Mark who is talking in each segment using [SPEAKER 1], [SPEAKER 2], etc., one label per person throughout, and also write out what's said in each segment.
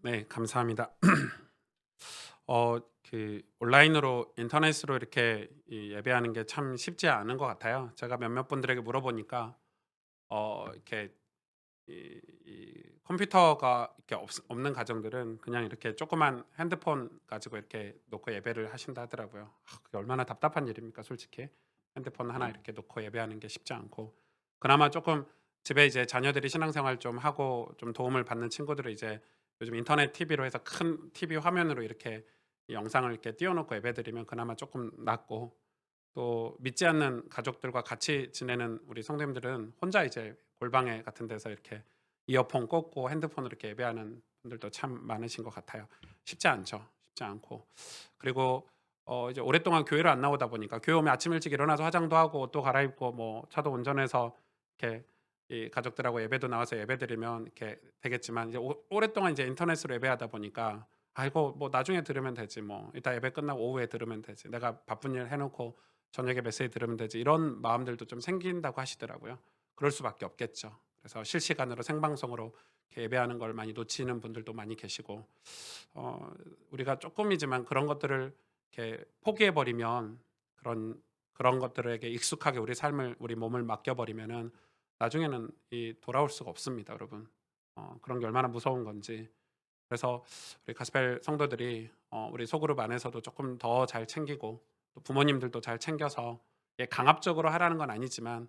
[SPEAKER 1] 네, 감사합니다. 온라인으로 인터넷으로 이렇게 이 예배하는 게 참 쉽지 않은 것 같아요. 제가 몇몇 분들에게 물어보니까 이렇게 이 컴퓨터가 이렇게 없는 가정들은 그냥 이렇게 조그만 핸드폰 가지고 이렇게 놓고 예배를 하신다 하더라고요. 그게 얼마나 답답한 일입니까, 솔직히. 핸드폰 하나 이렇게 놓고 예배하는 게 쉽지 않고. 그나마 조금 집에 이제 자녀들이 신앙생활 좀 하고 좀 도움을 받는 친구들은 이제 요즘 인터넷 TV로 해서 큰 TV 화면으로 이렇게 이 영상을 이렇게 띄워 놓고 예배드리면 그나마 조금 낫고, 또 믿지 않는 가족들과 같이 지내는 우리 성도님들은 혼자 이제 골방에 같은 데서 이렇게 이어폰 꽂고 핸드폰으로 이렇게 예배하는 분들도 참 많으신 것 같아요. 쉽지 않죠. 쉽지 않고. 그리고 이제 오랫동안 교회를 안 나오다 보니까 교회 오면 아침 일찍 일어나서 화장도 하고 옷도 갈아입고 뭐 차도 운전해서 이렇게 이 가족들하고 예배도 나와서 예배드리면 이렇게 되겠지만, 이제 오랫동안 이제 인터넷으로 예배하다 보니까 '아이고 뭐 나중에 들으면 되지 뭐. 이따 예배 끝나고 오후에 들으면 되지. 내가 바쁜 일 해 놓고 저녁에 메시지 들으면 되지.' 이런 마음들도 좀 생긴다고 하시더라고요. 그럴 수밖에 없겠죠. 그래서 실시간으로 생방송으로 이렇게 예배하는 걸 많이 놓치는 분들도 많이 계시고, 어 우리가 조금이지만 그런 것들을 이렇게 포기해 버리면, 그런 것들에게 익숙하게 우리 삶을 우리 몸을 맡겨 버리면은 나중에는 이 돌아올 수가 없습니다, 여러분. 그런 게 얼마나 무서운 건지. 그래서 우리 가스펠 성도들이 우리 소그룹 안에서도 조금 더 잘 챙기고, 또 부모님들도 잘 챙겨서, 강압적으로 하라는 건 아니지만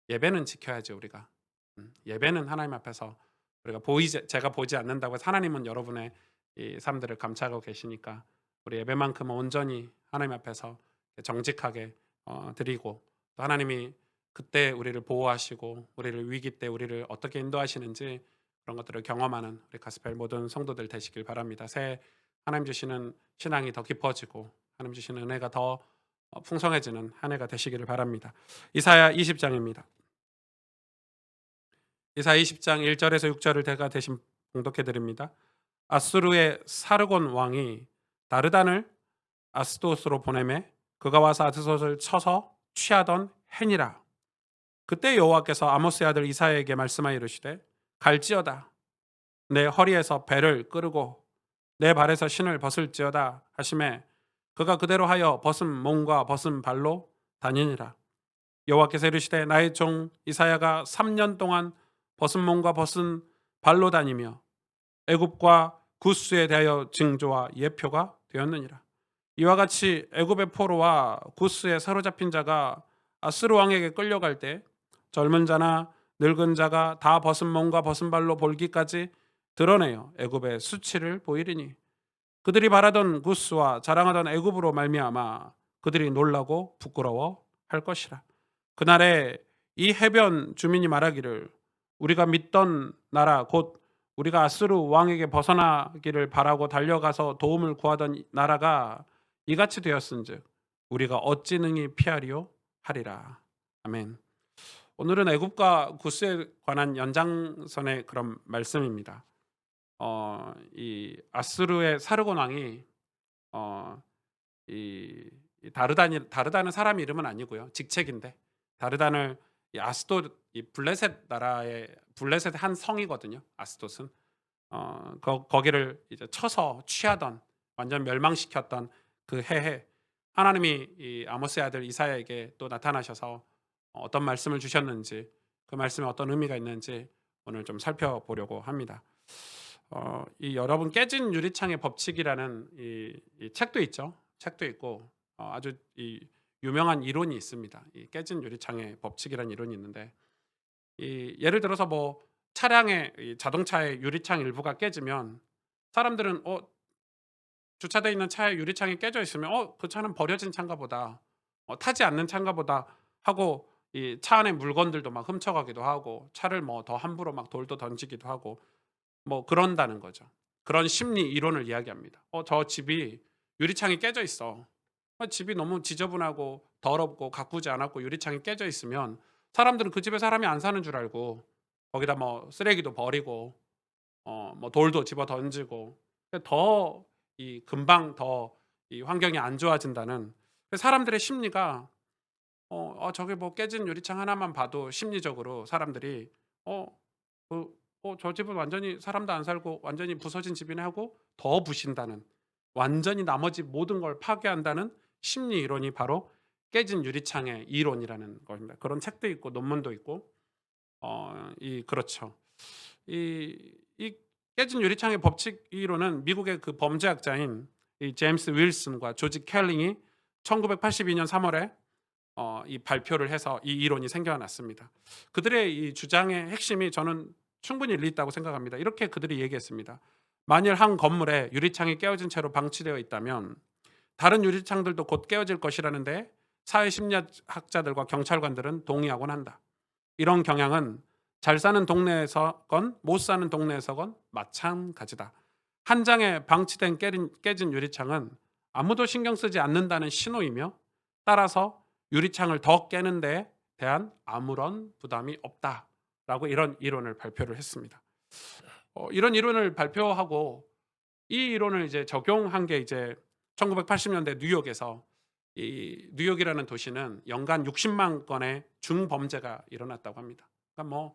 [SPEAKER 1] 예배는 지켜야죠, 우리가. 예배는 하나님 앞에서 우리가 보이지 제가 보지 않는다고 해서 하나님은 여러분의 이 삶들을 감찰하고 계시니까, 우리 예배만큼은 온전히 하나님 앞에서 정직하게 드리고, 또 하나님이 그때 우리를 보호하시고 우리를 위기 때 우리를 어떻게 인도하시는지 그런 것들을 경험하는 우리 가스펠 모든 성도들 되시길 바랍니다. 새해 하나님 주시는 신앙이 더 깊어지고 하나님 주시는 은혜가 더 풍성해지는 한 해가 되시기를 바랍니다. 이사야 20장입니다. 이사야 20장 1절에서 6절을 제가 대신 봉독해 드립니다. 아수르의 사르곤 왕이 다르단을 아스도스로 보내매 그가 와서 아스돗을 쳐서 취하던 해니라. 그때 여호와께서 아모스의 아들 이사야에게 말씀하여 이르시되, 갈지어다. 내 허리에서 배를 끄르고 내 발에서 신을 벗을지어다 하심에 그가 그대로 하여 벗은 몸과 벗은 발로 다니니라. 여호와께서 이르시되, 나의 종 이사야가 3년 동안 벗은 몸과 벗은 발로 다니며 애굽과 구스에 대하여 징조와 예표가 되었느니라. 이와 같이 애굽의 포로와 구스에 사로잡힌 자가 아스루 왕에게 끌려갈 때 젊은 자나 늙은 자가 다 벗은 몸과 벗은 발로 볼기까지 드러내어 애굽의 수치를 보이리니, 그들이 바라던 구스와 자랑하던 애굽으로 말미암아 그들이 놀라고 부끄러워 할 것이라. 그날에 이 해변 주민이 말하기를, 우리가 믿던 나라 곧 우리가 아스루 왕에게 벗어나기를 바라고 달려가서 도움을 구하던 나라가 이같이 되었은즉 우리가 어찌 능히 피하리요 하리라. 아멘. 오늘은 애굽과 구스에 관한 연장선의 그런 말씀입니다. 이 아스루의 사르곤 왕이 어 이 다르다는 사람 이름은 아니고요. 직책인데, 다르단을 이 아스돗, 이 블레셋 나라의 블레셋의 한 성이거든요, 아스돗은. 거기를 이제 쳐서 취하던, 완전 멸망시켰던 그 해에 하나님이 이 아모스의 아들 이사야에게 또 나타나셔서 어떤 말씀을 주셨는지, 그 말씀에 어떤 의미가 있는지 오늘 좀 살펴보려고 합니다. 이 여러분 깨진 유리창의 법칙이라는 이 책도 있죠. 책도 있고 아주 이 유명한 이론이 있습니다. 이 깨진 유리창의 법칙이라는 이론이 있는데, 이 예를 들어서 뭐 차량의 이 자동차의 유리창 일부가 깨지면 사람들은 주차되어 있는 차의 유리창이 깨져 있으면 '그 차는 버려진 차인가 보다. 타지 않는 차인가 보다.' 하고 이 차 안에 물건들도 막 훔쳐가기도 하고 차를 뭐 더 함부로 막 돌도 던지기도 하고 뭐 그런다는 거죠. 그런 심리 이론을 이야기합니다. 저 집이 유리창이 깨져 있어. 집이 너무 지저분하고 더럽고 가꾸지 않았고 유리창이 깨져 있으면 사람들은 그 집에 사람이 안 사는 줄 알고 거기다 뭐 쓰레기도 버리고 뭐 돌도 집어 던지고, 더 이 금방 더 이 환경이 안 좋아진다는, 사람들의 심리가, 저게 뭐 깨진 유리창 하나만 봐도 심리적으로 사람들이 어 그 저 집은 완전히 사람도 안 살고 완전히 부서진 집이네 하고 더 부신다는, 완전히 나머지 모든 걸 파괴한다는 심리 이론이 바로 깨진 유리창의 이론이라는 겁니다. 그런 책도 있고 논문도 있고 그렇죠. 이 깨진 유리창의 법칙 이론은 미국의 그 범죄학자인 이 제임스 윌슨과 조지 켈링이 1982년 3 월에 이 발표를 해서 이 이론이 생겨났습니다. 그들의 이 주장의 핵심이 저는 충분히 일리 있다고 생각합니다. 이렇게 그들이 얘기했습니다. 만일 한 건물에 유리창이 깨어진 채로 방치되어 있다면 다른 유리창들도 곧 깨어질 것이라는데 사회심리학자들과 경찰관들은 동의하곤 한다. 이런 경향은 잘 사는 동네에서건 못 사는 동네에서건 마찬가지다. 한 장에 방치된 깨진 유리창은 아무도 신경 쓰지 않는다는 신호이며, 따라서 유리창을 더 깨는 데 대한 아무런 부담이 없다라고 이런 이론을 발표를 했습니다. 이런 이론을 발표하고 이 이론을 이제 적용한 게 이제 1980년대 뉴욕에서, 이 뉴욕이라는 도시는 연간 60만 건의 중범죄가 일어났다고 합니다. 그러니까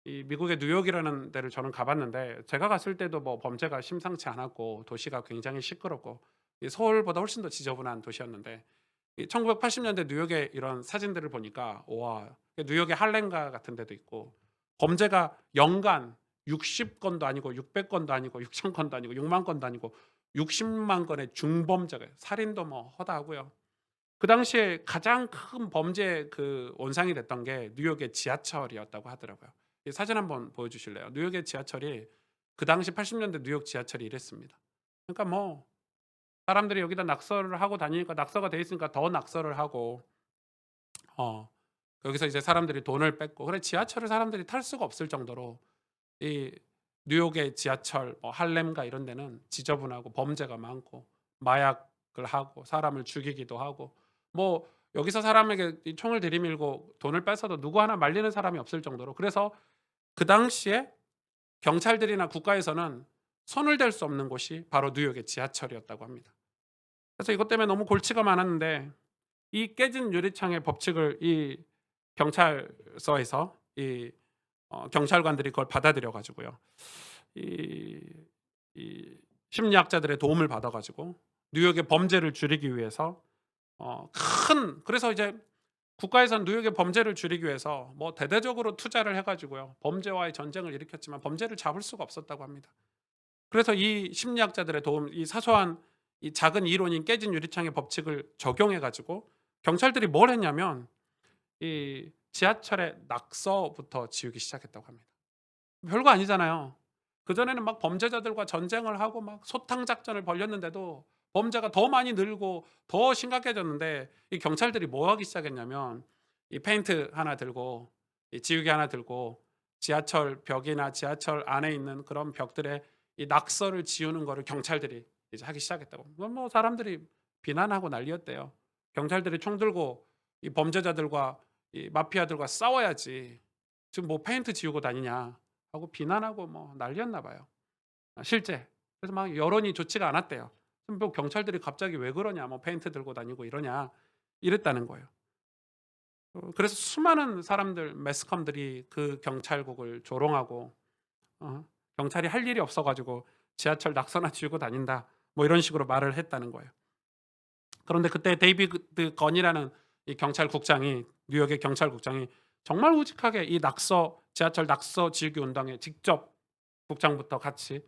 [SPEAKER 1] 이 미국의 뉴욕이라는 데를 저는 가봤는데, 제가 갔을 때도 범죄가 심상치 않았고 도시가 굉장히 시끄럽고 이 서울보다 훨씬 더 지저분한 도시였는데, 이 1980년대 뉴욕의 이런 사진들을 보니까 와, 뉴욕의 할렘가 같은 데도 있고 범죄가 연간 60건도 아니고 600건도 아니고 6,000건도 아니고 6만 건도 아니고 60만 건의 중범죄가, 살인도 허다하고요. 그 당시에 가장 큰 범죄 그 원상이 됐던 게 뉴욕의 지하철이었다고 하더라고요. 이 사진 한번 보여주실래요? 뉴욕의 지하철이, 그 당시 80년대 뉴욕 지하철이 이랬습니다. 그러니까 사람들이 여기다 낙서를 하고 다니니까, 낙서가 돼 있으니까 더 낙서를 하고 어 여기서 이제 사람들이 돈을 뺏고, 그래 지하철을 사람들이 탈 수가 없을 정도로 이 뉴욕의 지하철 할렘가 이런 데는 지저분하고 범죄가 많고 마약을 하고 사람을 죽이기도 하고, 여기서 사람에게 이 총을 들이밀고 돈을 뺏어도 누구 하나 말리는 사람이 없을 정도로, 그래서 그 당시에 경찰들이나 국가에서는 손을 댈 수 없는 곳이 바로 뉴욕의 지하철이었다고 합니다. 그래서 이것 때문에 너무 골치가 많았는데, 이 깨진 유리창의 법칙을 이 경찰서에서 이 경찰관들이 그걸 받아들여 가지고요. 이 심리학자들의 도움을 받아 가지고 뉴욕의 범죄를 줄이기 위해서 그래서 이제 국가에선 뉴욕의 범죄를 줄이기 위해서 대대적으로 투자를 해 가지고요. 범죄와의 전쟁을 일으켰지만 범죄를 잡을 수가 없었다고 합니다. 그래서 이 심리학자들의 도움, 이 사소한 이 작은 이론인 깨진 유리창의 법칙을 적용해 가지고 경찰들이 뭘 했냐면 이 지하철의 낙서부터 지우기 시작했다고 합니다. 별거 아니잖아요. 그전에는 막 범죄자들과 전쟁을 하고 막 소탕 작전을 벌였는데도 범죄가 더 많이 늘고 더 심각해졌는데, 이 경찰들이 뭐 하기 시작했냐면 이 페인트 하나 들고 이 지우개 하나 들고 지하철 벽이나 지하철 안에 있는 그런 벽들에 이 낙서를 지우는 거를 경찰들이 이제 하기 시작했다고. 그건 사람들이 비난하고 난리였대요. 경찰들이 총 들고 이 범죄자들과 이 마피아들과 싸워야지 지금 페인트 지우고 다니냐 하고 비난하고 난리였나 봐요. 실제. 그래서 막 여론이 좋지가 않았대요. 그럼 경찰들이 갑자기 "왜 그러냐. 페인트 들고 다니고 이러냐." 이랬다는 거예요. 그래서 수많은 사람들, 매스컴들이 그 경찰국을 조롱하고 경찰이 할 일이 없어 가지고 "지하철 낙서나 지우고 다닌다." 이런 식으로 말을 했다는 거예요. 그런데 그때 데이비드 건이라는 이 경찰국장이, 뉴욕의 경찰국장이 정말 우직하게 이 지하철 낙서 지우기 운동에 직접 국장부터 같이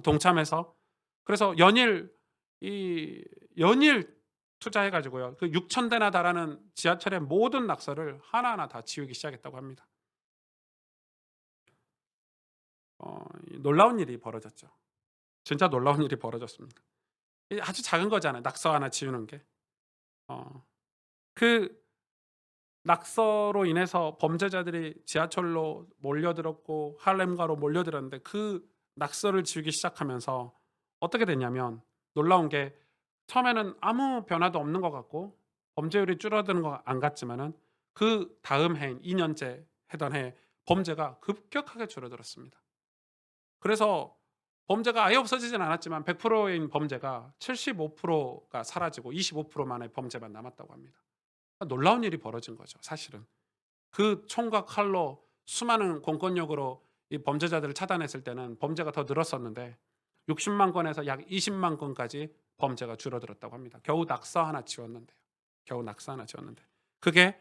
[SPEAKER 1] 동참해서, 그래서 연일 투자해 가지고요. 그 6천 대나 달하는 지하철의 모든 낙서를 하나하나 다 지우기 시작했다고 합니다. 이 놀라운 일이 벌어졌죠. 진짜 놀라운 일이 벌어졌습니다. 이 아주 작은 거잖아요, 낙서 하나 지우는 게. 어 그 낙서로 인해서 범죄자들이 지하철로 몰려들었고 할렘가로 몰려들었는데, 그 낙서를 지우기 시작하면서 어떻게 됐냐면, 놀라운 게 처음에는 아무 변화도 없는 것 같고 범죄율이 줄어드는 것 안 같지만은 그다음 해인 2 년째 해던 해에 범죄가 급격하게 줄어들었습니다. 그래서 범죄가 아예 없어지진 않았지만 100%인 범죄가 75%가 사라지고 25% 만의 범죄만 남았다고 합니다. 놀라운 일이 벌어진 거죠, 사실은. 그 총과 칼로 수많은 공권력으로 이 범죄자들을 차단했을 때는 범죄가 더 늘었었는데 60만 건에서 약 20만 건까지 범죄가 줄어들었다고 합니다. 겨우 낙서 하나 지웠는데요. 겨우 낙서 하나 지웠는데. 그게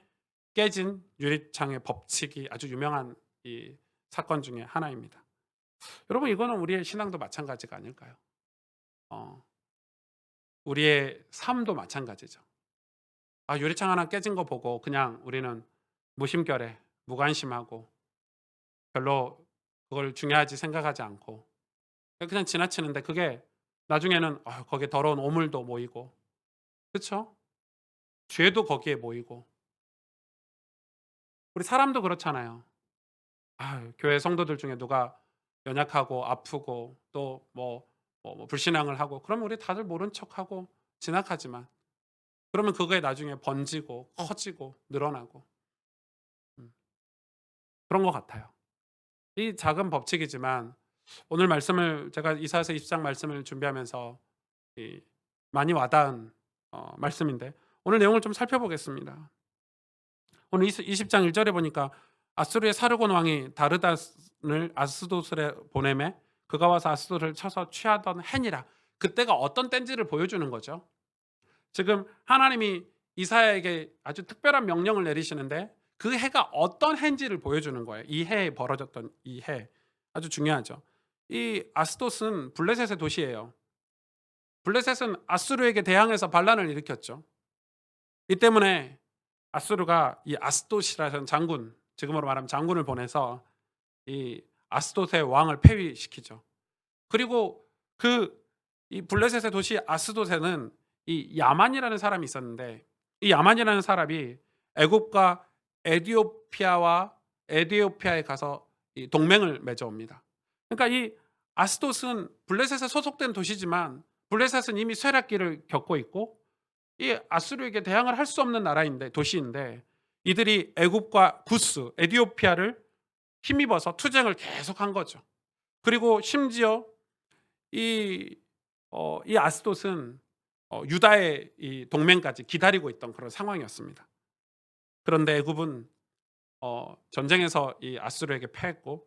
[SPEAKER 1] 깨진 유리창의 법칙이 아주 유명한 이 사건 중에 하나입니다. 여러분 이거는 우리의 신앙도 마찬가지가 아닐까요? 어, 우리의 삶도 마찬가지죠. 유리창 하나 깨진 거 보고 그냥 우리는 무심결에 무관심하고 별로 그걸 중요하지 생각하지 않고 그냥 지나치는데 그게 나중에는 거기에 더러운 오물도 모이고 그쵸? 죄도 거기에 모이고 우리 사람도 그렇잖아요. 교회 성도들 중에 누가 연약하고 아프고 또 불신앙을 하고 그러면 우리 다들 모른 척하고 지나가지만 그러면 그거에 나중에 번지고 커지고 늘어나고 음 그런 것 같아요. 이 작은 법칙이지만 오늘 말씀을 제가 이사야서 20장 말씀을 준비하면서 이 많이 와닿은 말씀인데 오늘 내용을 좀 살펴보겠습니다. 오늘 20장 1 절에 보니까 아수르의 사르곤 왕이 다르단을 아스도스에 보내매 그가 와서 아스도스를 쳐서 취하던 해니라. 그때가 어떤 때인지를 보여주는 거죠. 지금 하나님이 이사야에게 아주 특별한 명령을 내리시는데 그 해가 어떤 해인지를 보여주는 거예요. 이 해에 벌어졌던 이 해. 아주 중요하죠. 이 아스도스는 블레셋의 도시예요. 블레셋은 아수르에게 대항해서 반란을 일으켰죠. 이 때문에 아수르가 이 아스돗이라는 장군, 지금으로 말하면 장군을 보내서 이 아스돗의 왕을 폐위시키죠. 그리고 이 블레셋의 도시 아스돗에는 이 야만이라는 사람이 있었는데 이 야만이라는 사람이 애굽과 에디오피아에 가서 이 동맹을 맺어옵니다. 그러니까 이 아스돗은 블레셋에 소속된 도시지만 블레셋은 이미 쇠락기를 겪고 있고 이 아수르에게 대항을 할 수 없는 나라인데 도시인데 이들이 애굽과 구스, 에디오피아를 힘입어서 투쟁을 계속한 거죠. 그리고 심지어 이 아스돗은 유다의 이 동맹까지 기다리고 있던 그런 상황이었습니다. 그런데 애굽은 전쟁에서 이 아수르에게 패했고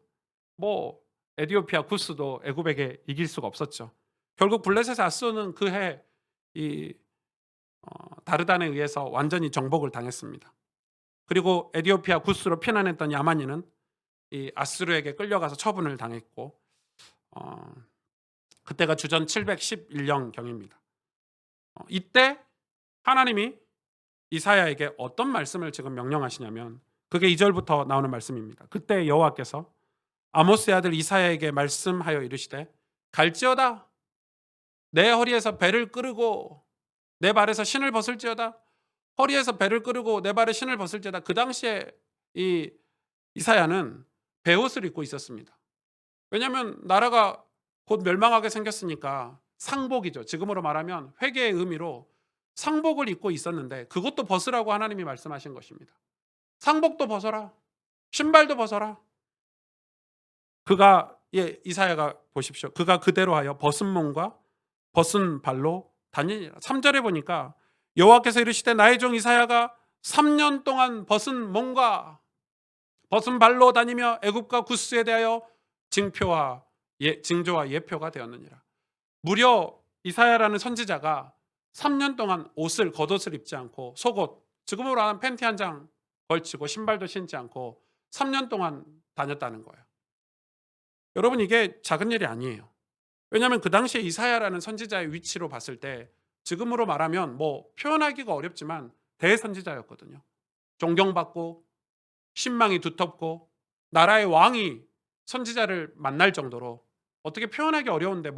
[SPEAKER 1] 에디오피아 구스도 애굽에게 이길 수가 없었죠. 결국 블레셋의 아수르는 그해 이 다르단에 의해서 완전히 정복을 당했습니다. 그리고 에디오피아 구스로 피난했던 야만인은 이 아수르에게 끌려가서 처분을 당했고 그때가 주전 711년 경입니다. 이때 하나님이 이사야에게 어떤 말씀을 지금 명령하시냐면 그게 2절부터 나오는 말씀입니다. 그때 여호와께서 아모스의 아들 이사야에게 말씀하여 이르시되 갈지어다 내 허리에서 배를 끄르고 내 발에서 신을 벗을지어다. 허리에서 배를 끄르고 내 발에 신을 벗을지어다. 그 당시에 이 이사야는 베옷을 입고 있었습니다. 왜냐하면 나라가 곧 멸망하게 생겼으니까 상복이죠. 지금으로 말하면 회개의 의미로 상복을 입고 있었는데 그것도 벗으라고 하나님이 말씀하신 것입니다. 상복도 벗어라. 신발도 벗어라. 이사야가 보십시오. 그가 그대로 하여 벗은 몸과 벗은 발로 다니니라. 3절에 보니까 여호와께서 이르시되 나의 종 이사야가 3년 동안 벗은 몸과 벗은 발로 다니며 애굽과 구스에 대하여 징조와 예표가 되었느니라. 무려 이사야라는 선지자가 3년 동안 겉옷을 입지 않고 속옷, 지금으로 말하면 팬티 한 장 걸치고 신발도 신지 않고 3년 동안 다녔다는 거예요. 여러분 이게 작은 일이 아니에요. 왜냐하면 그 당시에 이사야라는 선지자의 위치로 봤을 때 지금으로 말하면 표현하기가 어렵지만 대선지자였거든요. 존경받고 신망이 두텁고 나라의 왕이 선지자를 만날 정도로 어떻게 표현하기 어려운데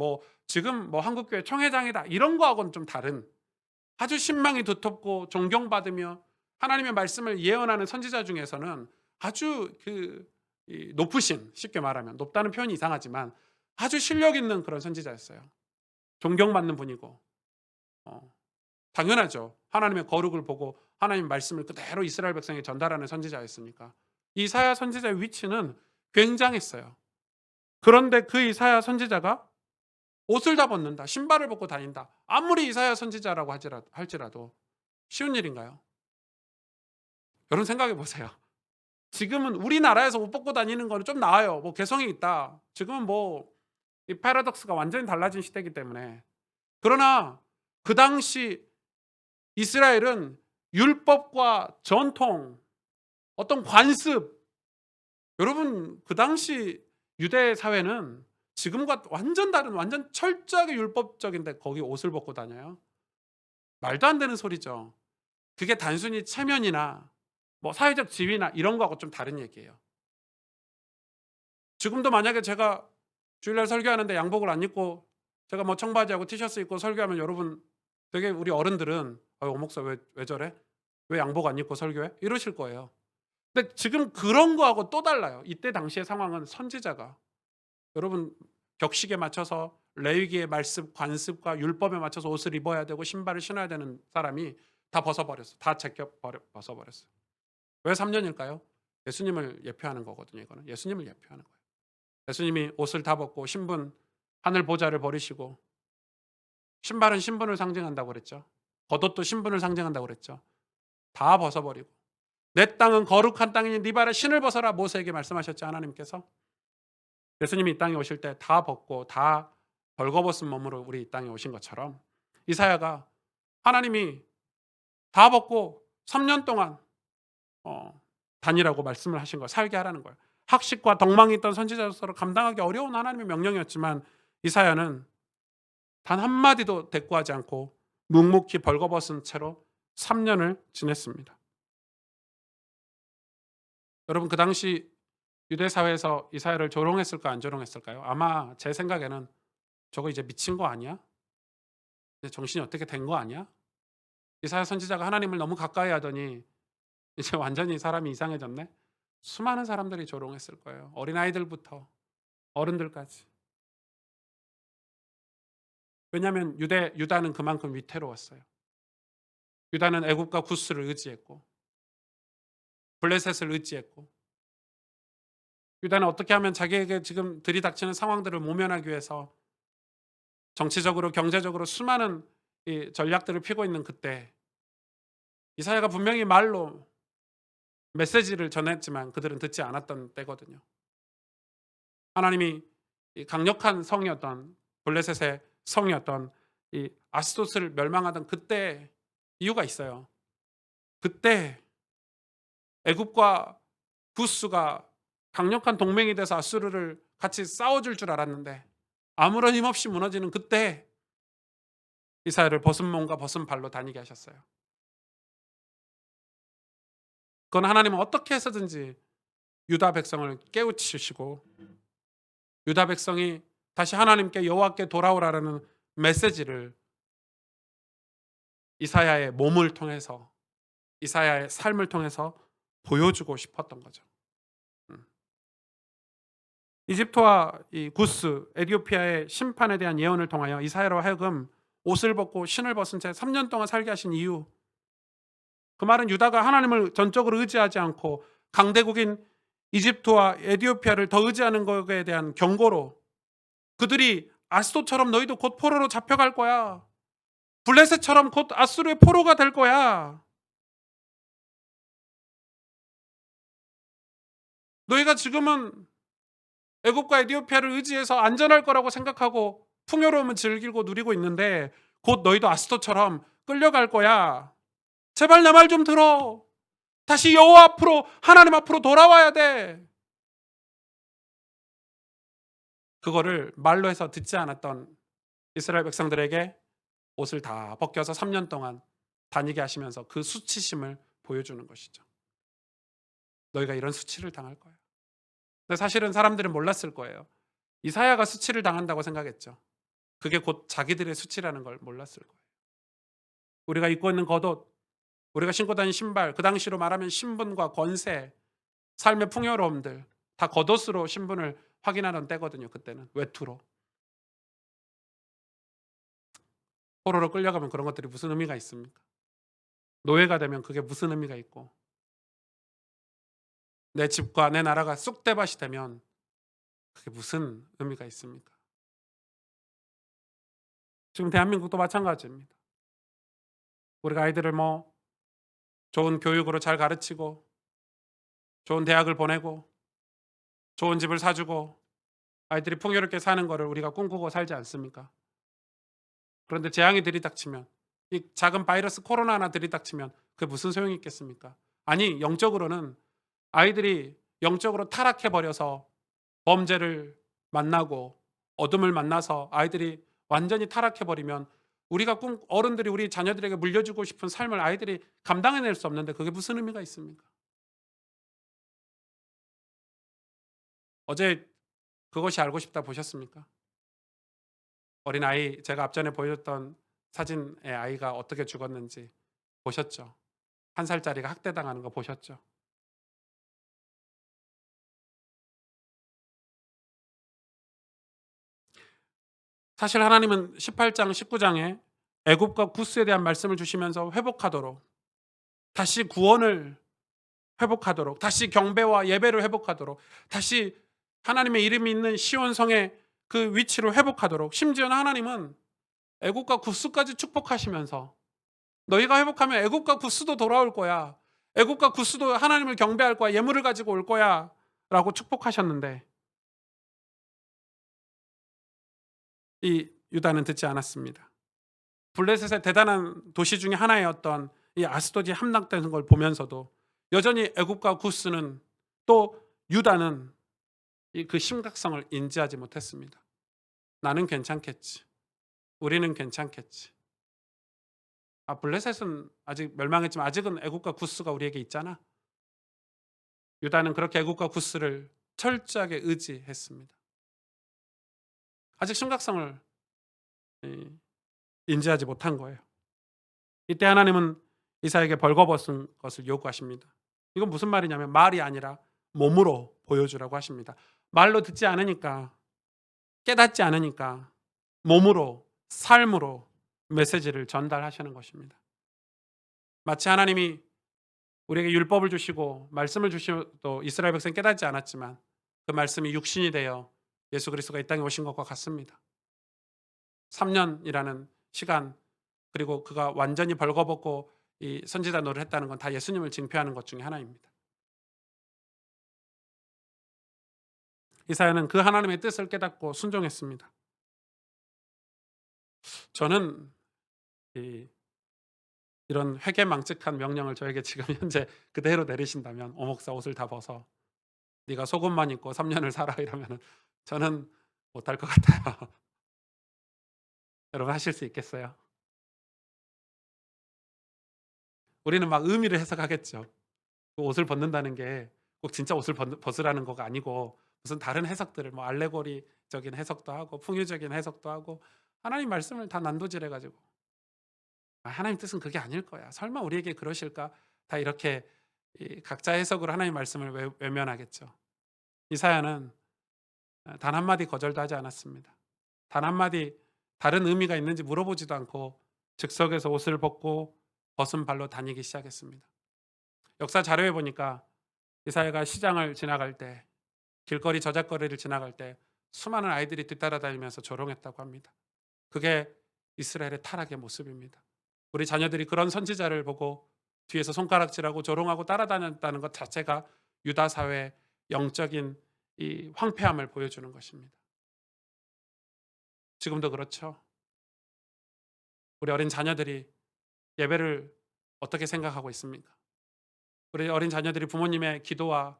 [SPEAKER 1] 지금 한국교회 총회장이다 이런 거하고는 좀 다른 아주 신망이 두텁고 존경받으며 하나님의 말씀을 예언하는 선지자 중에서는 아주 높으신, 쉽게 말하면 높다는 표현이 이상하지만 아주 실력 있는 그런 선지자였어요. 존경받는 분이고 당연하죠. 하나님의 거룩을 보고 하나님의 말씀을 그대로 이스라엘 백성에 전달하는 선지자였으니까 이사야 선지자의 위치는 굉장했어요. 그런데 그 이사야 선지자가 옷을 다 벗는다. 신발을 벗고 다닌다. 아무리 이사야 선지자라고 할지라도 쉬운 일인가요? 여러분 생각해 보세요. 지금은 우리나라에서 옷 벗고 다니는 거는 좀 나아요. 뭐 개성이 있다. 지금은 뭐 이 패러독스가 완전히 달라진 시대이기 때문에. 그러나 그 당시 이스라엘은 율법과 전통, 어떤 관습, 여러분 그 당시 유대 사회는 지금과 완전 다른, 완전 철저하게 율법적인데 거기 옷을 벗고 다녀요. 말도 안 되는 소리죠. 그게 단순히 체면이나 뭐 사회적 지위나 이런 거하고 좀 다른 얘기예요. 지금도 만약에 제가 주일날 설교하는데 양복을 안 입고 제가 뭐 청바지하고 티셔츠 입고 설교하면 여러분 되게 우리 어른들은 오 목사 왜 저래? 왜 양복 안 입고 설교해? 이러실 거예요. 근데 지금 그런 거하고 또 달라요. 이때 당시의 상황은 선지자가 여러분 격식에 맞춰서 레위기의 말씀, 관습과 율법에 맞춰서 옷을 입어야 되고 신발을 신어야 되는 사람이 다 벗어버렸어. 다 벗어버렸어요. 왜 3년일까요? 예수님을 예표하는 거거든요. 이거는 예수님을 예표하는 거예요. 예수님이 옷을 다 벗고 신분, 하늘 보좌를 버리시고 신발은 신분을 상징한다고 그랬죠. 겉옷도 신분을 상징한다고 그랬죠. 다 벗어버리고 내 땅은 거룩한 땅이니 네 발에 신을 벗어라 모세에게 말씀하셨죠. 하나님께서. 예수님이 이 땅에 오실 때 다 벗고 다 벌거벗은 몸으로 우리 이 땅에 오신 것처럼 이사야가 하나님이 다 벗고 3년 동안 다니라고 말씀을 하신 거예요. 살게 하라는 거예요. 학식과 덕망이 있던 선지자로서 감당하기 어려운 하나님의 명령이었지만 이사야는 단 한마디도 대꾸하지 않고 묵묵히 벌거벗은 채로 3년을 지냈습니다. 여러분 그 당시 유대 사회에서 이사야를 조롱했을까 안 조롱했을까요? 아마 제 생각에는 저거 이제 미친 거 아니야? 이제 정신이 어떻게 된 거 아니야? 이사야 선지자가 하나님을 너무 가까이 하더니 이제 완전히 사람이 이상해졌네. 수많은 사람들이 조롱했을 거예요. 어린아이들부터 어른들까지. 왜냐하면 유다는 그만큼 위태로웠어요. 유다는 애굽과 구스를 의지했고 블레셋을 의지했고 유다는 어떻게 하면 자기에게 지금 들이닥치는 상황들을 모면하기 위해서 정치적으로 경제적으로 수많은 이 전략들을 피고 있는 그때 이사야가 분명히 말로 메시지를 전했지만 그들은 듣지 않았던 때거든요. 하나님이 이 강력한 성이었던 블레셋의 성이었던 이 아스도스를 멸망하던 그때 이유가 있어요. 그때 애굽과 구스가 강력한 동맹이 돼서 아수르를 같이 싸워줄 줄 알았는데 아무런 힘없이 무너지는 그때 이사야를 벗은 몸과 벗은 발로 다니게 하셨어요. 그건 하나님은 어떻게 해서든지 유다 백성을 깨우치시고 유다 백성이 다시 하나님께 여호와께 돌아오라라는 메시지를 이사야의 몸을 통해서 이사야의 삶을 통해서 보여주고 싶었던 거죠. 음. 이집트와 이 구스, 에티오피아의 심판에 대한 예언을 통하여 이사야로 하여금 옷을 벗고 신을 벗은 채 3년 동안 살게 하신 이유, 그 말은 유다가 하나님을 전적으로 의지하지 않고 강대국인 이집트와 에티오피아를 더 의지하는 것에 대한 경고로 그들이 아스도처럼 너희도 곧 포로로 잡혀갈 거야. 블레셋처럼 곧 아수르의 포로가 될 거야. 너희가 지금은 애굽과 에티오피아를 의지해서 안전할 거라고 생각하고 풍요로움을 즐기고 누리고 있는데 곧 너희도 아스도처럼 끌려갈 거야. 제발 내 말 좀 들어. 다시 여호와 앞으로 하나님 앞으로 돌아와야 돼. 그거를 말로 해서 듣지 않았던 이스라엘 백성들에게 옷을 다 벗겨서 3년 동안 다니게 하시면서 그 수치심을 보여주는 것이죠. 너희가 이런 수치를 당할 거야. 근데 사실은 사람들은 몰랐을 거예요. 이사야가 수치를 당한다고 생각했죠. 그게 곧 자기들의 수치라는 걸 몰랐을 거예요. 우리가 입고 있는 겉옷, 우리가 신고 다니는 신발, 그 당시로 말하면 신분과 권세, 삶의 풍요로움들 다 겉옷으로 신분을 확인하는 때거든요. 그때는 외투로. 포로로 끌려가면 그런 것들이 무슨 의미가 있습니까? 노예가 되면 그게 무슨 의미가 있고 내 집과 내 나라가 쑥대밭이 되면 그게 무슨 의미가 있습니까? 지금 대한민국도 마찬가지입니다. 우리가 아이들을 뭐 좋은 교육으로 잘 가르치고 좋은 대학을 보내고 좋은 집을 사주고 아이들이 풍요롭게 사는 거를 우리가 꿈꾸고 살지 않습니까? 그런데 재앙이 들이닥치면, 이 작은 바이러스 코로나 하나 들이닥치면 그게 무슨 소용이 있겠습니까? 아니, 영적으로는 아이들이 영적으로 타락해 버려서 범죄를 만나고 어둠을 만나서 아이들이 완전히 타락해 버리면 우리가 어른들이 우리 자녀들에게 물려주고 싶은 삶을 아이들이 감당해낼 수 없는데 그게 무슨 의미가 있습니까? 어제 그것이 알고 싶다 보셨습니까? 어린아이, 제가 앞전에 보여줬던 사진의 아이가 어떻게 죽었는지 보셨죠? 1살짜리가 학대당하는 거 보셨죠? 사실 하나님은 18장 19장에 애굽과 구스에 대한 말씀을 주시면서 회복하도록, 다시 구원을 회복하도록, 다시 경배와 예배를 회복하도록, 다시 하나님의 이름이 있는 시온성의 그 위치를 회복하도록, 심지어는 하나님은 애굽과 구스까지 축복하시면서 너희가 회복하면 애굽과 구스도 돌아올 거야. 애굽과 구스도 하나님을 경배할 거야. 예물을 가지고 올 거야. 라고 축복하셨는데 이 유다는 듣지 않았습니다. 블레셋의 대단한 도시 중에 하나였던 이 아스돗이 함락되는 걸 보면서도 여전히 애굽과 구스는, 또 유다는 이 그 심각성을 인지하지 못했습니다. 나는 괜찮겠지. 우리는 괜찮겠지. 아, 블레셋은 아직 멸망했지만 아직은 애굽과 구스가 우리에게 있잖아. 유다는 그렇게 애굽과 구스를 철저하게 의지했습니다. 아직 심각성을 인지하지 못한 거예요. 이때 하나님은 이사에게 벌거벗은 것을 요구하십니다. 이건 무슨 말이냐면 말이 아니라 몸으로 보여주라고 하십니다. 말로 듣지 않으니까, 깨닫지 않으니까 몸으로, 삶으로 메시지를 전달하시는 것입니다. 마치 하나님이 우리에게 율법을 주시고 말씀을 주시도 이스라엘 백성이 깨닫지 않았지만 그 말씀이 육신이 되어 예수 그리스도가 이 땅에 오신 것과 같습니다. 3년이라는 시간, 그리고 그가 완전히 벌거벗고 이 선지자 노릇을 했다는 건 다 예수님을 징표하는 것 중에 하나입니다. 이사야는 그 하나님의 뜻을 깨닫고 순종했습니다. 저는 이런 회개망측한 명령을 저에게 지금 현재 그대로 내리신다면, 오 목사 옷을 다 벗어 네가 속옷만 입고 3년을 살아 이러면은 저는 못할 것 같아요. 여러분 하실 수 있겠어요? 우리는 막 의미를 해석하겠죠. 그 옷을 벗는다는 게 꼭 진짜 옷을 벗으라는 거가 아니고 무슨 다른 해석들을, 뭐 알레고리적인 해석도 하고 풍유적인 해석도 하고 하나님 말씀을 다 난도질해 가지고 '아, 하나님 뜻은 그게 아닐 거야. 설마 우리에게 그러실까?' 다 이렇게 이 각자의 해석으로 하나님 말씀을 외면하겠죠. 이사야는 단 한마디 거절도 하지 않았습니다. 단 한마디 다른 의미가 있는지 물어보지도 않고 즉석에서 옷을 벗고 벗은 발로 다니기 시작했습니다. 역사 자료에 보니까 이사야가 시장을 지나갈 때, 길거리 저작거리를 지나갈 때 수많은 아이들이 뒤따라다니면서 조롱했다고 합니다. 그게 이스라엘의 타락의 모습입니다. 우리 자녀들이 그런 선지자를 보고 뒤에서 손가락질하고 조롱하고 따라다녔다는 것 자체가 유다 사회의 영적인 이 황폐함을 보여주는 것입니다. 지금도 그렇죠. 우리 어린 자녀들이 예배를 어떻게 생각하고 있습니까? 우리 어린 자녀들이 부모님의 기도와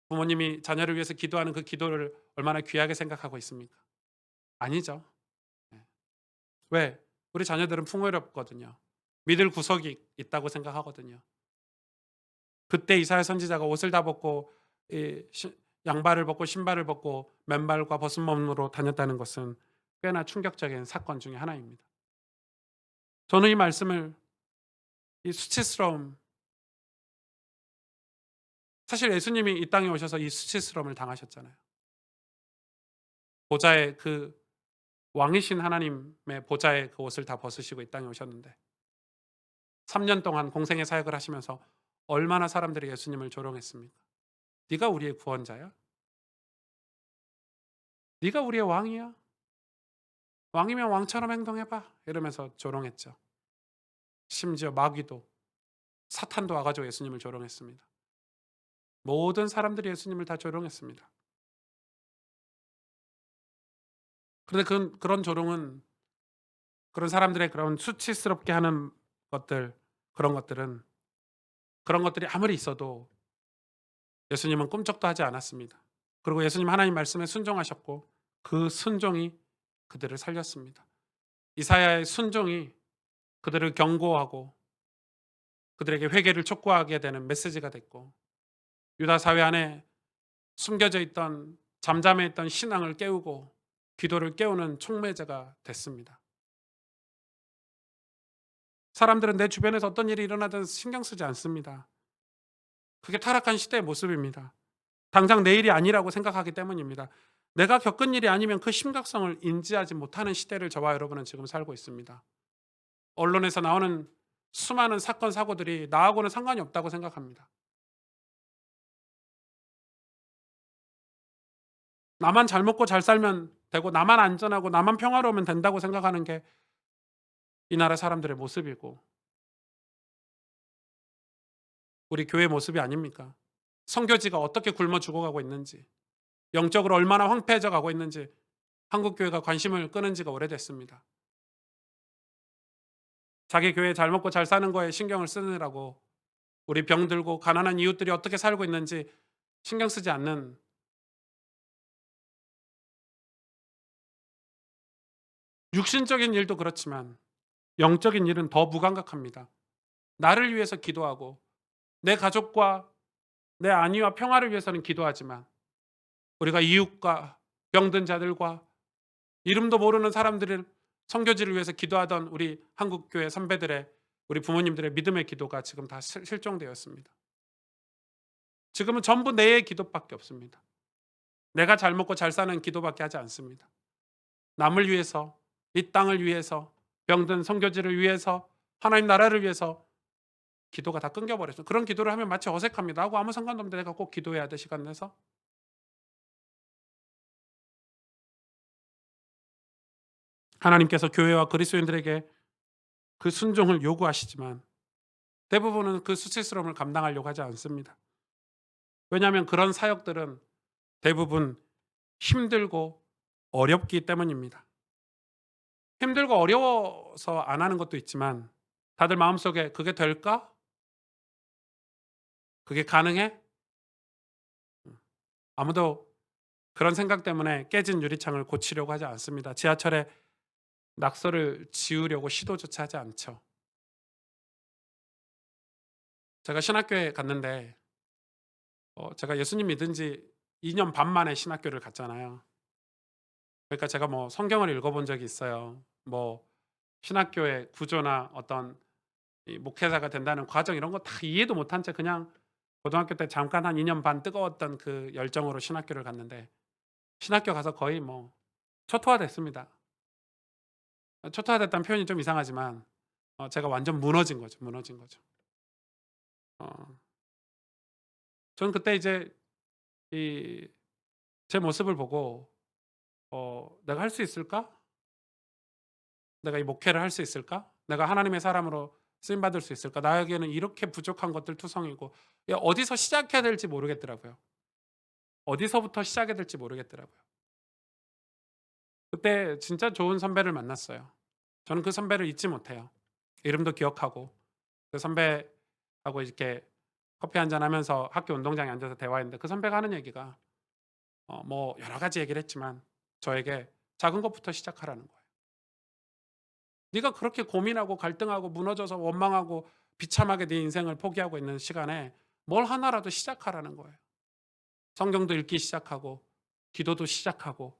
[SPEAKER 1] 부모님이 자녀를 위해서 기도하는 그 기도를 얼마나 귀하게 생각하고 있습니까? 아니죠. 네. 왜? 우리 자녀들은 풍요롭거든요. 믿을 구석이 있다고 생각하거든요. 그때 이사야 선지자가 옷을 다 벗고 이 양발을 벗고 신발을 벗고 맨발과 벗은 몸으로 다녔다는 것은 꽤나 충격적인 사건 중의 하나입니다. 저는 이 말씀을, 이 수치스러움, 사실 예수님이 이 땅에 오셔서 이 수치스러움을 당하셨잖아요. 보좌의 그 왕이신 하나님의 보좌의 그 옷을 다 벗으시고 이 땅에 오셨는데 3년 동안 공생의 사역을 하시면서 얼마나 사람들이 예수님을 조롱했습니까? 네가 우리의 구원자야? 네가 우리의 왕이야? 왕이면 왕처럼 행동해봐. 이러면서 조롱했죠. 심지어 마귀도, 사탄도 와가지고 예수님을 조롱했습니다. 모든 사람들이 예수님을 다 조롱했습니다. 그런데 그런 조롱은, 그런 사람들의 그런 수치스럽게 하는 것들, 그런 것들은, 그런 것들이 아무리 있어도 예수님은 꿈쩍도 하지 않았습니다. 그리고 예수님 하나님 말씀에 순종하셨고 그 순종이 그들을 살렸습니다. 이사야의 순종이 그들을 경고하고 그들에게 회개를 촉구하게 되는 메시지가 됐고, 유다 사회 안에 숨겨져 있던, 잠잠해 있던 신앙을 깨우고 기도를 깨우는 촉매제가 됐습니다. 사람들은 내 주변에서 어떤 일이 일어나든 신경 쓰지 않습니다. 그게 타락한 시대의 모습입니다. 당장 내 일이 아니라고 생각하기 때문입니다. 내가 겪은 일이 아니면 그 심각성을 인지하지 못하는 시대를 저와 여러분은 지금 살고 있습니다. 언론에서 나오는 수많은 사건 사고들이 나하고는 상관이 없다고 생각합니다. 나만 잘 먹고 잘 살면 되고 나만 안전하고 나만 평화로우면 된다고 생각하는 게 이 나라 사람들의 모습이고 우리 교회의 모습이 아닙니까? 선교지가 어떻게 굶어 죽어가고 있는지, 영적으로 얼마나 황폐해져 가고 있는지 한국 교회가 관심을 끄는 지가 오래됐습니다. 자기 교회 잘 먹고 잘 사는 거에 신경을 쓰느라고 우리 병들고 가난한 이웃들이 어떻게 살고 있는지 신경 쓰지 않는, 육신적인 일도 그렇지만 영적인 일은 더 무감각합니다. 나를 위해서 기도하고 내 가족과 내 안위와 평화를 위해서는 기도하지만 우리가 이웃과 병든 자들과 이름도 모르는 사람들을, 선교지를 위해서 기도하던 우리 한국 교회 선배들의, 우리 부모님들의 믿음의 기도가 지금 다 실종되었습니다. 지금은 전부 내의 기도밖에 없습니다. 내가 잘 먹고 잘 사는 기도밖에 하지 않습니다. 남을 위해서, 이 땅을 위해서, 병든 선교지를 위해서, 하나님 나라를 위해서 기도가 다 끊겨버렸어요. 그런 기도를 하면 마치 어색합니다. 하고 아무 상관도 없는데 내가 꼭 기도해야 돼, 시간 내서. 하나님께서 교회와 그리스도인들에게 그 순종을 요구하시지만 대부분은 그 수치스러움을 감당하려고 하지 않습니다. 왜냐하면 그런 사역들은 대부분 힘들고 어렵기 때문입니다. 힘들고 어려워서 안 하는 것도 있지만 다들 마음속에 '그게 될까? 그게 가능해?' 아무도 그런 생각 때문에 깨진 유리창을 고치려고 하지 않습니다. 지하철에 낙서를 지우려고 시도조차 하지 않죠. 제가 신학교에 갔는데 제가 예수님 믿은 지 2년 반 만에 신학교를 갔잖아요. 그러니까 제가 뭐 성경을 읽어본 적이 있어요. 뭐 신학교의 구조나 어떤 이 목회자가 된다는 과정 이런 거 다 이해도 못한 채 그냥 고등학교 때 잠깐 한 2년 반 뜨거웠던 그 열정으로 신학교를 갔는데, 신학교 가서 거의 뭐 초토화됐습니다. 초토화됐다는 표현이 좀 이상하지만 제가 완전 무너진 거죠. 무너진 거죠. 어 저는 그때 이제 이 제 모습을 보고 '내가 할 수 있을까? 내가 이 목회를 할 수 있을까? 내가 하나님의 사람으로 쓰임 받을 수 있을까? 나에게는 이렇게 부족한 것들 투성이고.' 어디서 시작해야 될지 모르겠더라고요. 어디서부터 시작해야 될지 모르겠더라고요. 그때 진짜 좋은 선배를 만났어요. 저는 그 선배를 잊지 못해요. 이름도 기억하고 그 선배하고 이렇게 커피 한잔 하면서 학교 운동장에 앉아서 대화했는데 그 선배가 하는 얘기가 뭐 여러 가지 얘기를 했지만 저에게 작은 것부터 시작하라는 거예요. "네가 그렇게 고민하고 갈등하고 무너져서 원망하고 비참하게 네 인생을 포기하고 있는 시간에 뭘 하나라도 시작하라는 거예요. 성경도 읽기 시작하고 기도도 시작하고,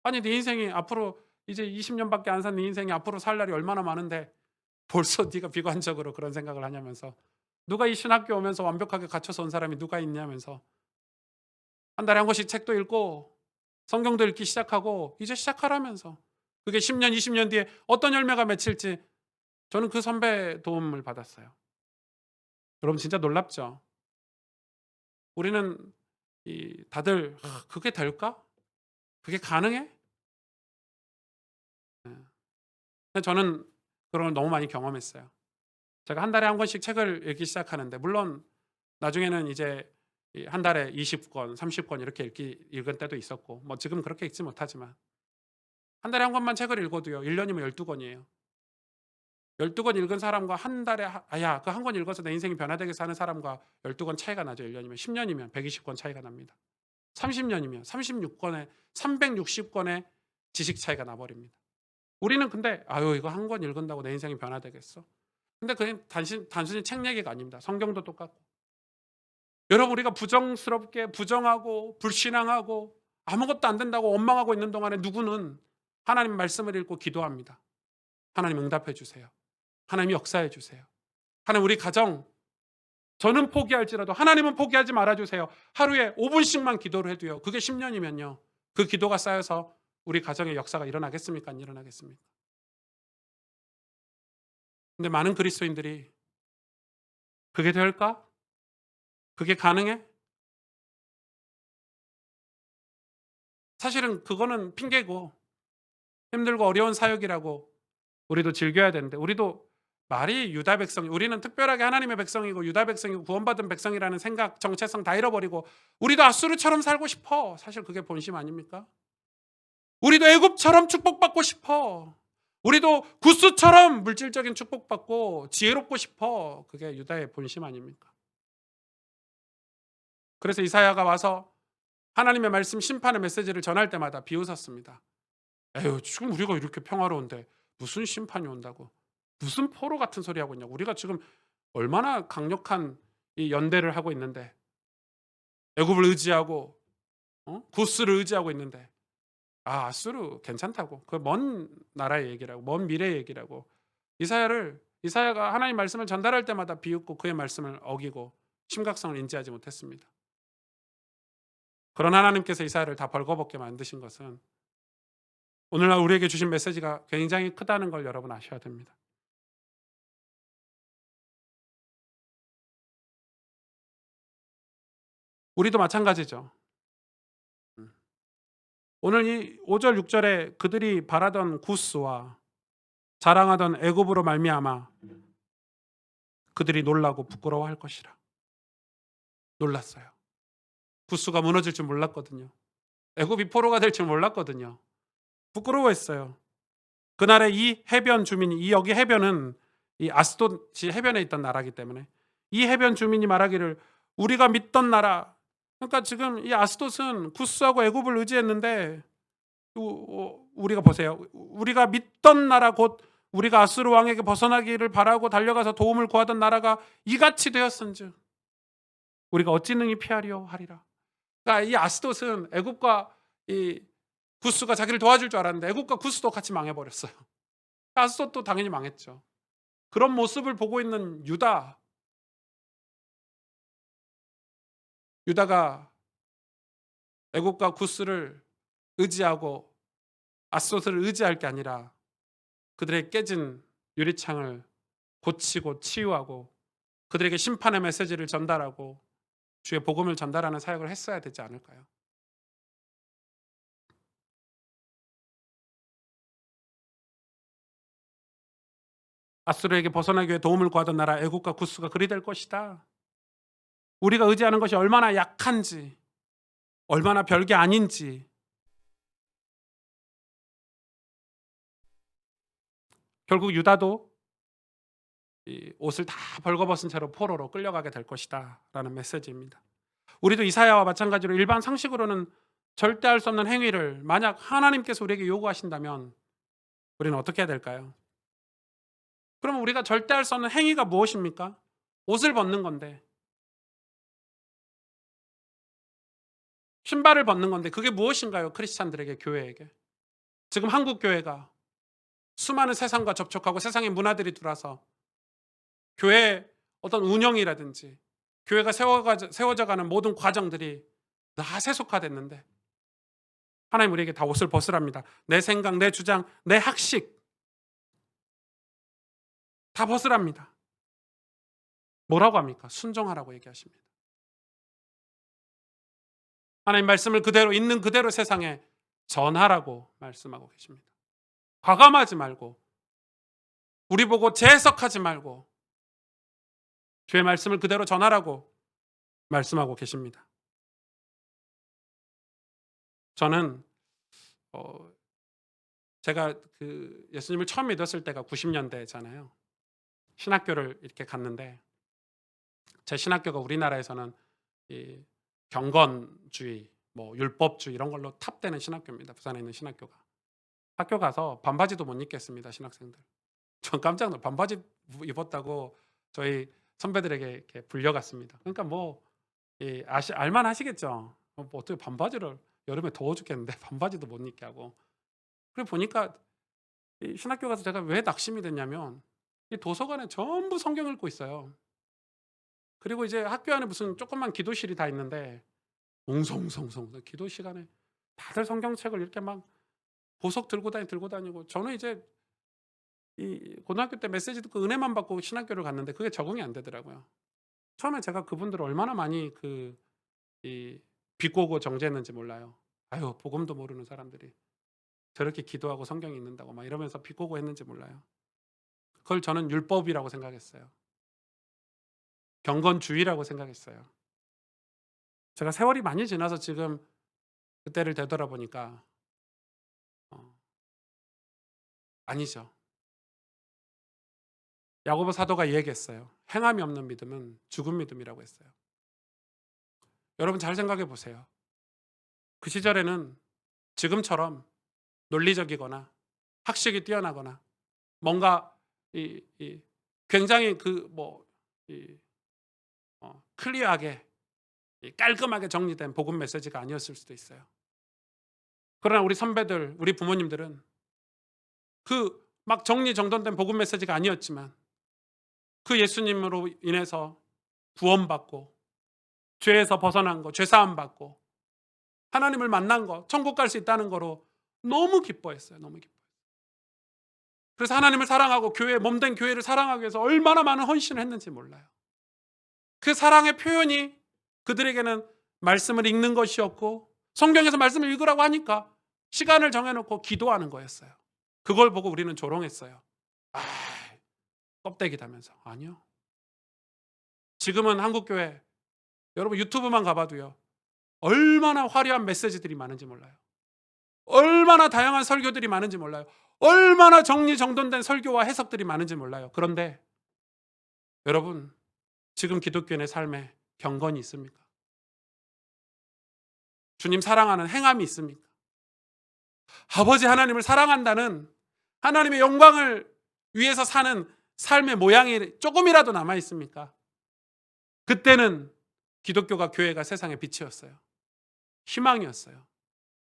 [SPEAKER 1] 아니 네 인생이 앞으로 이제 20 년밖에 안 산 네 인생이 앞으로 살 날이 얼마나 많은데 벌써 네가 비관적으로 그런 생각을 하냐면서, 누가 이 신학교 오면서 완벽하게 갖춰서 온 사람이 누가 있냐면서, 한 달에 한 권씩 책도 읽고 성경도 읽기 시작하고 이제 시작하라면서, 그게 10 년, 20년 뒤에 어떤 열매가 맺힐지. 저는 그 선배의 도움을 받았어요. 여러분 진짜 놀랍죠? 우리는 이 다들 '그게 될까? 그게 가능해?' 예. 근데 저는 그런 걸 너무 많이 경험했어요. 제가 한 달에 한 권씩 책을 읽기 시작하는데, 물론 나중에는 이제 한 달에 20권, 30권 이렇게 읽은 때도 있었고, 뭐 지금 그렇게 읽지 못하지만 한 달에 한 권만 책을 읽어도요. 1년이면 12권이에요. 12권 읽은 사람과 한 달에 야, 그 한 권 읽어서 내 인생이 변화되겠어 하는 사람과 12권 차이가 나죠. 1년이면. 10년이면 120권 차이가 납니다. 30년이면 36권에 360권의 지식 차이가 나 버립니다. 우리는 근데 아유, 이거 한 권 읽은다고 내 인생이 변화되겠어? 근데 그냥 단순히 책 얘기가 아닙니다. 성경도 똑같고. 여러분, 우리가 부정스럽게 부정하고 불신앙하고 아무것도 안 된다고 원망하고 있는 동안에 누구는 하나님 말씀을 읽고 기도합니다. 하나님 응답해 주세요. 하나님 역사해 주세요. 하나님 우리 가정, 저는 포기할지라도 하나님은 포기하지 말아 주세요. 하루에 5분씩만 기도를 해도요. 그게 10년이면요. 그 기도가 쌓여서 우리 가정의 역사가 일어나겠습니까? 안 일어나겠습니까? 근데 많은 그리스도인들이 그게 될까? 그게 가능해? 사실은 그거는 핑계고 힘들고 어려운 사역이라고 우리도 즐겨야 되는데, 우리도 말이 유다 백성, 우리는 특별하게 하나님의 백성이고 유다 백성이고 구원받은 백성이라는 생각, 정체성 다 잃어버리고 우리도 아수르처럼 살고 싶어. 사실 그게 본심 아닙니까? 우리도 애굽처럼 축복받고 싶어. 우리도 구스처럼 물질적인 축복받고 지혜롭고 싶어. 그게 유다의 본심 아닙니까? 그래서 이사야가 와서 하나님의 말씀 심판의 메시지를 전할 때마다 비웃었습니다. 에휴, 지금 우리가 이렇게 평화로운데 무슨 심판이 온다고, 무슨 포로 같은 소리 하고 있냐고. 우리가 지금 얼마나 강력한 이 연대를 하고 있는데, 애굽을 의지하고 구스를 의지하고 있는데, 아수르 괜찮다고, 그 먼 나라의 얘기라고, 먼 미래의 얘기라고. 이사야가 하나님 말씀을 전달할 때마다 비웃고 그의 말씀을 어기고 심각성을 인지하지 못했습니다. 그런 하나님께서 이사야를 다 벌거벗게 만드신 것은 오늘날 우리에게 주신 메시지가 굉장히 크다는 걸 여러분 아셔야 됩니다. 우리도 마찬가지죠. 오늘 이 5절 6절에 그들이 바라던 구스와 자랑하던 애굽으로 말미암아 그들이 놀라고 부끄러워할 것이라. 놀랐어요. 구스가 무너질 줄 몰랐거든요. 애굽이 포로가 될 줄 몰랐거든요. 부끄러워했어요. 그날의 이 해변 주민이, 이 여기 해변은 이 아스돗이 해변에 있던 나라이기 때문에 이 해변 주민이 말하기를 우리가 믿던 나라, 그러니까 지금 이 아스돗은 구스하고 애굽을 의지했는데, 우리가 보세요. 우리가 믿던 나라, 곧 우리가 아수르 왕에게 벗어나기를 바라고 달려가서 도움을 구하던 나라가 이같이 되었은즉 우리가 어찌 능히 피하리요 하리라. 그러니까 이 아스돗은 애굽과 이 구스가 자기를 도와줄 줄 알았는데 애굽과 구스도 같이 망해버렸어요. 아스돗도 당연히 망했죠. 그런 모습을 보고 있는 유다가 애굽과 구스를 의지하고 아스돗을 의지할 게 아니라 그들의 깨진 유리창을 고치고 치유하고 그들에게 심판의 메시지를 전달하고 주의 복음을 전달하는 사역을 했어야 되지 않을까요? 아수르에게 벗어나기 위해 도움을 구하던 나라 애굽과 구스가 그리 될 것이다. 우리가 의지하는 것이 얼마나 약한지, 얼마나 별게 아닌지, 결국 유다도 이 옷을 다 벌거벗은 채로 포로로 끌려가게 될 것이다 라는 메시지입니다. 우리도 이사야와 마찬가지로 일반 상식으로는 절대 할 수 없는 행위를 만약 하나님께서 우리에게 요구하신다면 우리는 어떻게 해야 될까요? 그러면 우리가 절대 할 수 없는 행위가 무엇입니까? 옷을 벗는 건데, 신발을 벗는 건데, 그게 무엇인가요? 크리스찬들에게, 교회에게. 지금 한국 교회가 수많은 세상과 접촉하고 세상의 문화들이 들어와서 교회 어떤 운영이라든지 교회가 세워져 가는 모든 과정들이 다 세속화됐는데, 하나님 우리에게 다 옷을 벗으랍니다. 내 생각, 내 주장, 내 학식 다 벗으랍니다. 뭐라고 합니까? 순종하라고 얘기하십니다. 하나님 말씀을 그대로 있는 그대로 세상에 전하라고 말씀하고 계십니다. 과감하지 말고, 우리 보고 재해석하지 말고 주의 말씀을 그대로 전하라고 말씀하고 계십니다. 저는 제가 그 예수님을 처음 믿었을 때가 90년대잖아요. 신학교를 이렇게 갔는데 제 신학교가 우리나라에서는 이 경건주의, 뭐 율법주의 이런 걸로 탑되는 신학교입니다. 부산에 있는 신학교가. 학교 가서 반바지도 못 입겠습니다, 신학생들. 전 깜짝 놀라 반바지 입었다고 저희 선배들에게 이렇게 불려갔습니다. 그러니까 뭐 알만 하시겠죠. 뭐 어떻게 반바지를 여름에 더워 죽겠는데 반바지도 못 입게 하고. 그리고 보니까 이 신학교 가서 제가 왜 낙심이 됐냐면 이 도서관에 전부 성경 읽고 있어요. 그리고 이제 학교 안에 무슨 조그만 기도실이 다 있는데 웅성웅성 기도 시간에 다들 성경책을 이렇게 막 보석 들고 다니고 저는 이제 이 고등학교 때 메시지 듣고 은혜만 받고 신학교를 갔는데 그게 적응이 안 되더라고요. 처음에 제가 그분들을 얼마나 많이 비꼬고 정죄했는지 몰라요. 아유, 복음도 모르는 사람들이 저렇게 기도하고 성경 읽는다고 막 이러면서 비꼬고 했는지 몰라요. 그걸 저는 율법이라고 생각했어요. 경건주의라고 생각했어요. 제가 세월이 많이 지나서 지금 그때를 되돌아보니까 아니죠. 야고보 사도가 이 얘기했어요. 행함이 없는 믿음은 죽은 믿음이라고 했어요. 여러분 잘 생각해 보세요. 그 시절에는 지금처럼 논리적이거나 학식이 뛰어나거나 뭔가 굉장히 클리어하게 깔끔하게 정리된 복음 메시지가 아니었을 수도 있어요. 그러나 우리 선배들, 우리 부모님들은 그 막 정리정돈된 복음 메시지가 아니었지만 그 예수님으로 인해서 구원받고 죄에서 벗어난 거, 죄사함 받고 하나님을 만난 거, 천국 갈 수 있다는 거로 너무 기뻐했어요. 너무 기뻐. 그래서 하나님을 사랑하고 교회 몸된 교회를 사랑하기 위해서 얼마나 많은 헌신을 했는지 몰라요. 그 사랑의 표현이 그들에게는 말씀을 읽는 것이었고 성경에서 말씀을 읽으라고 하니까 시간을 정해놓고 기도하는 거였어요. 그걸 보고 우리는 조롱했어요. 아, 껍데기다면서. 아니요. 지금은 한국교회 여러분 유튜브만 가봐도요. 얼마나 화려한 메시지들이 많은지 몰라요. 얼마나 다양한 설교들이 많은지 몰라요. 얼마나 정리정돈된 설교와 해석들이 많은지 몰라요. 그런데 여러분 지금 기독교인의 삶에 경건이 있습니까? 주님 사랑하는 행함이 있습니까? 아버지 하나님을 사랑한다는 하나님의 영광을 위해서 사는 삶의 모양이 조금이라도 남아 있습니까? 그때는 기독교가 교회가 세상의 빛이었어요. 희망이었어요.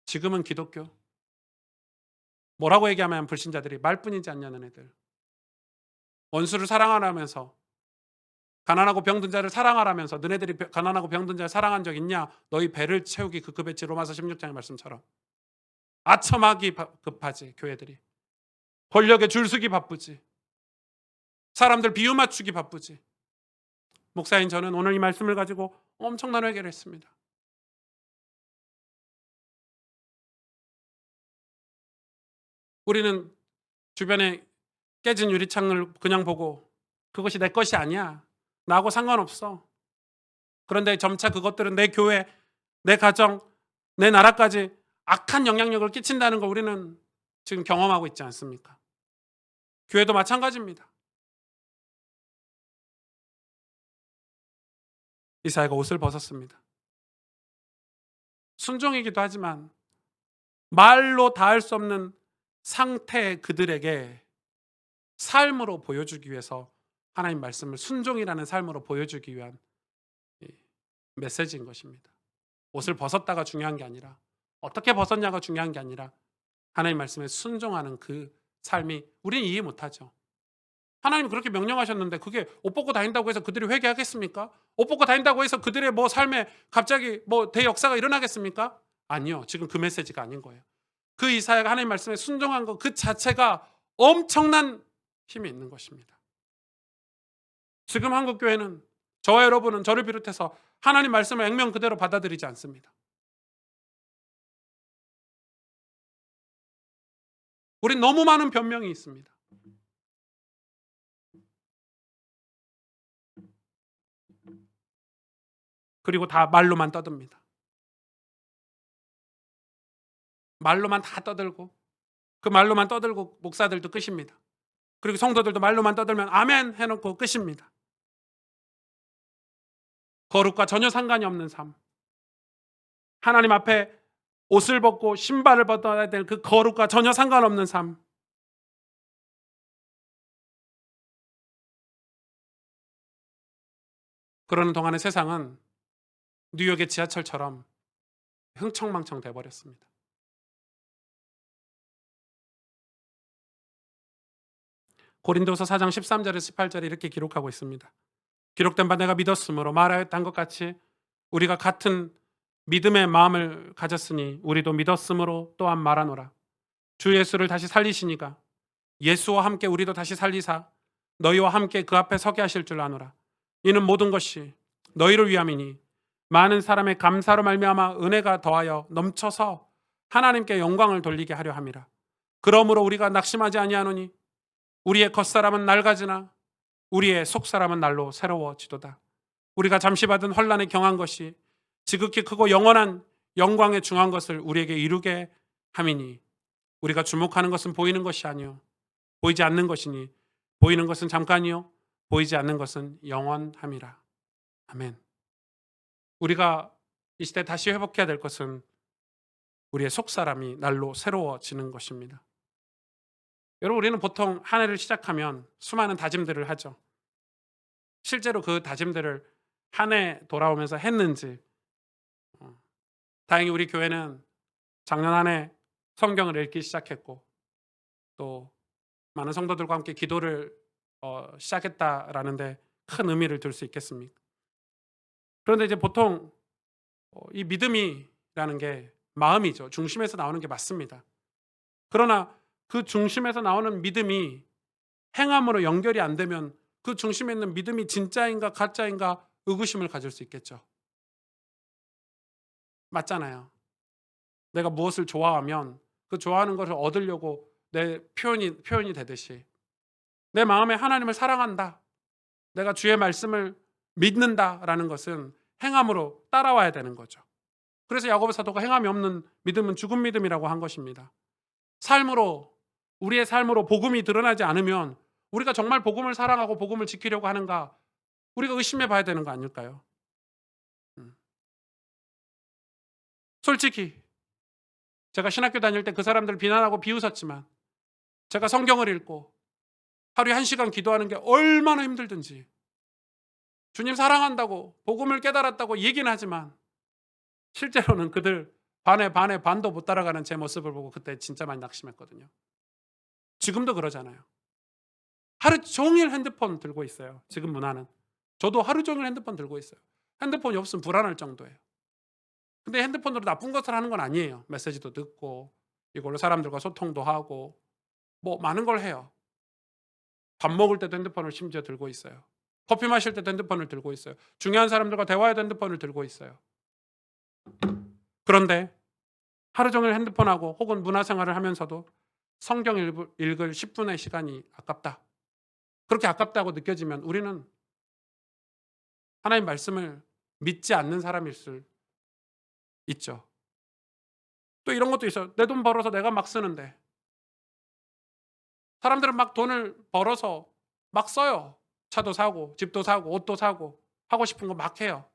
[SPEAKER 1] 지금은 기독교 뭐라고 얘기하면 불신자들이 말뿐이지 않냐는 애들. 원수를 사랑하라면서 가난하고 병든 자를 사랑하라면서 너네들이 가난하고 병든 자를 사랑한 적 있냐? 너희 배를 채우기 급급했지. 로마서 16장의 말씀처럼. 아첨하기 급하지 교회들이. 권력에 줄서기 바쁘지. 사람들 비유 맞추기 바쁘지. 목사인 저는 오늘 이 말씀을 가지고 엄청난 회개를 했습니다. 우리는 주변에 깨진 유리창을 그냥 보고 그것이 내 것이 아니야. 나하고 상관없어. 그런데 점차 그것들은 내 교회, 내 가정, 내 나라까지 악한 영향력을 끼친다는 걸 우리는 지금 경험하고 있지 않습니까? 교회도 마찬가지입니다. 이사야가 옷을 벗었습니다. 순종이기도 하지만 말로 다할 수 없는 상태의 그들에게 삶으로 보여주기 위해서 하나님 말씀을 순종이라는 삶으로 보여주기 위한 메시지인 것입니다. 옷을 벗었다가 중요한 게 아니라 어떻게 벗었냐가 중요한 게 아니라 하나님 말씀에 순종하는 그 삶이 우리는 이해 못하죠. 하나님 그렇게 명령하셨는데 그게 옷 벗고 다닌다고 해서 그들이 회개하겠습니까? 옷 벗고 다닌다고 해서 그들의 삶에 갑자기 대역사가 일어나겠습니까? 아니요. 지금 그 메시지가 아닌 거예요. 그 이사야가 하나님 말씀에 순종한 것 그 자체가 엄청난 힘이 있는 것입니다. 지금 한국 교회는 저와 여러분은 저를 비롯해서 하나님 말씀을 액면 그대로 받아들이지 않습니다. 우린 너무 많은 변명이 있습니다. 그리고 다 말로만 떠듭니다. 말로만 다 떠들고 그 말로만 떠들고 목사들도 끝입니다. 그리고 성도들도 말로만 떠들면 아멘 해놓고 끝입니다. 거룩과 전혀 상관이 없는 삶. 하나님 앞에 옷을 벗고 신발을 벗어야 될 그 거룩과 전혀 상관없는 삶. 그러는 동안에 세상은 뉴욕의 지하철처럼 흥청망청 돼버렸습니다. 고린도서 4장 13절에서 18절에 이렇게 기록하고 있습니다. 기록된 바 내가 믿었으므로 말하였던 것 같이 우리가 같은 믿음의 마음을 가졌으니 우리도 믿었으므로 또한 말하노라. 주 예수를 다시 살리시니까 예수와 함께 우리도 다시 살리사 너희와 함께 그 앞에 서게 하실 줄 아노라. 이는 모든 것이 너희를 위함이니 많은 사람의 감사로 말미암아 은혜가 더하여 넘쳐서 하나님께 영광을 돌리게 하려 함이라. 그러므로 우리가 낙심하지 아니하노니 우리의 겉사람은 낡아지나 우리의 속사람은 날로 새로워지도다. 우리가 잠시 받은 환난에 경한 것이 지극히 크고 영원한 영광에 중한 것을 우리에게 이루게 함이니 우리가 주목하는 것은 보이는 것이 아니요 보이지 않는 것이니 보이는 것은 잠깐이요 보이지 않는 것은 영원함이라. 아멘. 우리가 이 시대 다시 회복해야 될 것은 우리의 속사람이 날로 새로워지는 것입니다. 여러분, 우리는 보통 한 해를 시작하면 수많은 다짐들을 하죠. 실제로 그 다짐들을 한 해 돌아오면서 했는지. 다행히 우리 교회는 작년 한 해 성경을 읽기 시작했고 또 많은 성도들과 함께 기도를 시작했다라는 데 큰 의미를 둘 수 있겠습니다. 그런데 이제 보통 이 믿음이라는 게 마음이죠. 중심에서 나오는 게 맞습니다. 그러나 그 중심에서 나오는 믿음이 행함으로 연결이 안 되면 그 중심에 있는 믿음이 진짜인가 가짜인가 의구심을 가질 수 있겠죠. 맞잖아요. 내가 무엇을 좋아하면 그 좋아하는 것을 얻으려고 내 표현이 되듯이 내 마음에 하나님을 사랑한다, 내가 주의 말씀을 믿는다라는 것은 행함으로 따라와야 되는 거죠. 그래서 야고보 사도가 행함이 없는 믿음은 죽은 믿음이라고 한 것입니다. 우리의 삶으로 복음이 드러나지 않으면 우리가 정말 복음을 사랑하고 복음을 지키려고 하는가 우리가 의심해 봐야 되는 거 아닐까요? 솔직히 제가 신학교 다닐 때 그 사람들 비난하고 비웃었지만 제가 성경을 읽고 하루에 1시간 기도하는 게 얼마나 힘들든지 주님 사랑한다고 복음을 깨달았다고 얘기는 하지만 실제로는 그들 반도 못 따라가는 제 모습을 보고 그때 진짜 많이 낙심했거든요. 지금도 그러잖아요. 하루 종일 핸드폰 들고 있어요. 지금 문화는. 저도 하루 종일 핸드폰 들고 있어요. 핸드폰이 없으면 불안할 정도예요. 근데 핸드폰으로 나쁜 것을 하는 건 아니에요. 메시지도 듣고 이걸로 사람들과 소통도 하고 뭐 많은 걸 해요. 밥 먹을 때도 핸드폰을 심지어 들고 있어요. 커피 마실 때도 핸드폰을 들고 있어요. 중요한 사람들과 대화해도 핸드폰을 들고 있어요. 그런데 하루 종일 핸드폰하고 혹은 문화생활을 하면서도 성경 읽을 10분의 시간이 아깝다. 그렇게 아깝다고 느껴지면 우리는 하나님 말씀을 믿지 않는 사람일 수 있죠. 또 이런 것도 있어요. 내 돈 벌어서 내가 막 쓰는데 사람들은 막 돈을 벌어서 막 써요. 차도 사고 집도 사고 옷도 사고 하고 싶은 거 막 해요.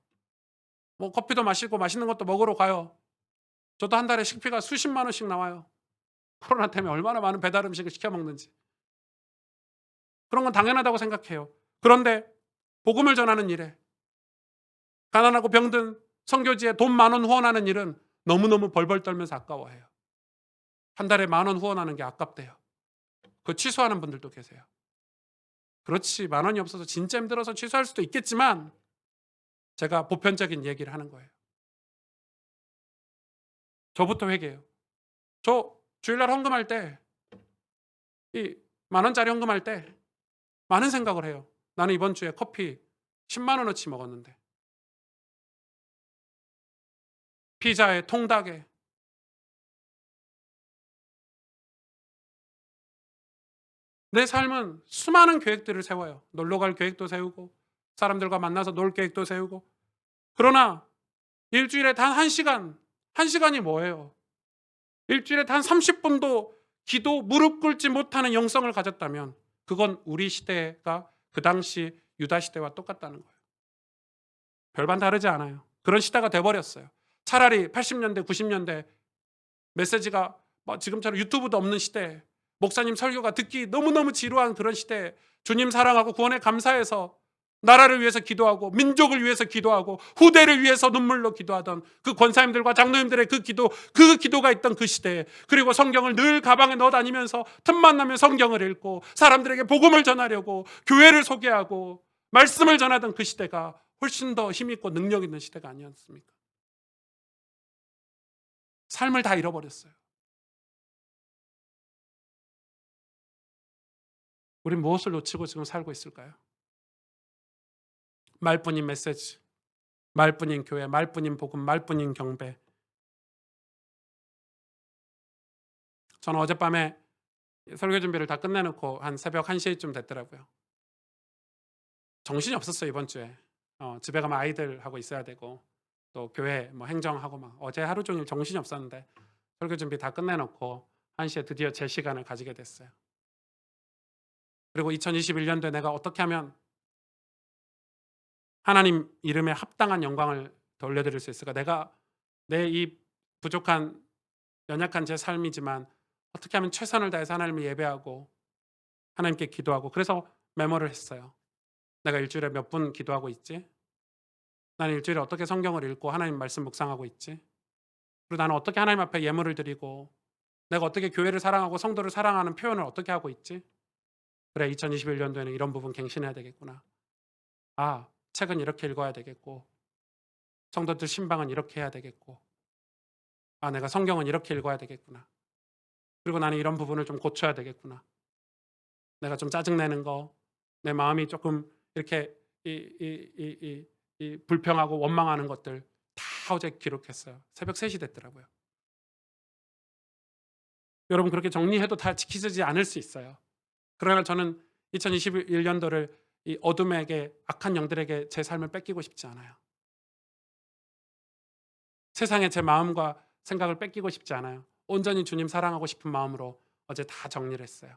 [SPEAKER 1] 뭐 커피도 마시고 맛있는 것도 먹으러 가요. 저도 한 달에 식비가 수십만 원씩 나와요. 코로나 때문에 얼마나 많은 배달 음식을 시켜 먹는지. 그런 건 당연하다고 생각해요. 그런데 복음을 전하는 일에 가난하고 병든 선교지에 돈 10,000원 후원하는 일은 너무너무 벌벌 떨면서 아까워해요. 한 달에 10,000원 후원하는 게 아깝대요. 그거 취소하는 분들도 계세요. 그렇지, 10,000원이 없어서 진짜 힘들어서 취소할 수도 있겠지만 제가 보편적인 얘기를 하는 거예요. 저부터 회개해요. 저 주일날 헌금할 때, 이 10,000원짜리 헌금할 때 많은 생각을 해요. 나는 이번 주에 커피 10만 원어치 먹었는데 피자에 통닭에 내 삶은 수많은 계획들을 세워요. 놀러 갈 계획도 세우고 사람들과 만나서 놀 계획도 세우고 그러나 일주일에 단 1시간, 1시간이 뭐예요? 일주일에 단 30분도 기도 무릎 꿇지 못하는 영성을 가졌다면 그건 우리 시대가 그 당시 유다 시대와 똑같다는 거예요. 별반 다르지 않아요. 그런 시대가 돼버렸어요. 차라리 80년대, 90년대 메시지가 지금처럼 유튜브도 없는 시대, 목사님 설교가 듣기 너무너무 지루한 그런 시대에 주님 사랑하고 구원에 감사해서 나라를 위해서 기도하고 민족을 위해서 기도하고 후대를 위해서 눈물로 기도하던 그 권사님들과 장로님들의 그 기도가 있던 그 시대에, 그리고 성경을 늘 가방에 넣어 다니면서 틈만 나면 성경을 읽고 사람들에게 복음을 전하려고 교회를 소개하고 말씀을 전하던 그 시대가 훨씬 더 힘있고 능력 있는 시대가 아니었습니까? 삶을 다 잃어버렸어요. 우린 무엇을 놓치고 지금 살고 있을까요? 말뿐인 메시지, 말뿐인 교회, 말뿐인 복음, 말뿐인 경배. 저는 어젯밤에 설교 준비를 다 끝내놓고 한 새벽 1시쯤 됐더라고요. 정신이 없었어요, 이번 주에. 집에 가면 아이들하고 있어야 되고 또 교회 행정하고 막 어제 하루 종일 정신이 없었는데 설교 준비 다 끝내놓고 1시에 드디어 제 시간을 가지게 됐어요. 그리고 2021년도에 내가 어떻게 하면 하나님 이름에 합당한 영광을 돌려드릴 수 있을까? 내가 내 이 부족한 연약한 제 삶이지만 어떻게 하면 최선을 다해서 하나님을 예배하고 하나님께 기도하고, 그래서 메모를 했어요. 내가 일주일에 몇 분 기도하고 있지? 나는 일주일에 어떻게 성경을 읽고 하나님 말씀 묵상하고 있지? 그리고 나는 어떻게 하나님 앞에 예물을 드리고 내가 어떻게 교회를 사랑하고 성도를 사랑하는 표현을 어떻게 하고 있지? 그래, 2021년도에는 이런 부분 갱신해야 되겠구나. 책은 이렇게 읽어야 되겠고 성도들 신방은 이렇게 해야 되겠고 내가 성경은 이렇게 읽어야 되겠구나. 그리고 나는 이런 부분을 좀 고쳐야 되겠구나. 내가 좀 짜증내는 거, 내 마음이 조금 이렇게 이 불평하고 원망하는 것들 다 어제 기록했어요. 새벽 3시 됐더라고요. 여러분, 그렇게 정리해도 다 지키지 않을 수 있어요. 그러나 저는 2021년도를 이 어둠에게, 악한 영들에게 제 삶을 뺏기고 싶지 않아요. 세상에 제 마음과 생각을 뺏기고 싶지 않아요. 온전히 주님 사랑하고 싶은 마음으로 어제 다 정리를 했어요.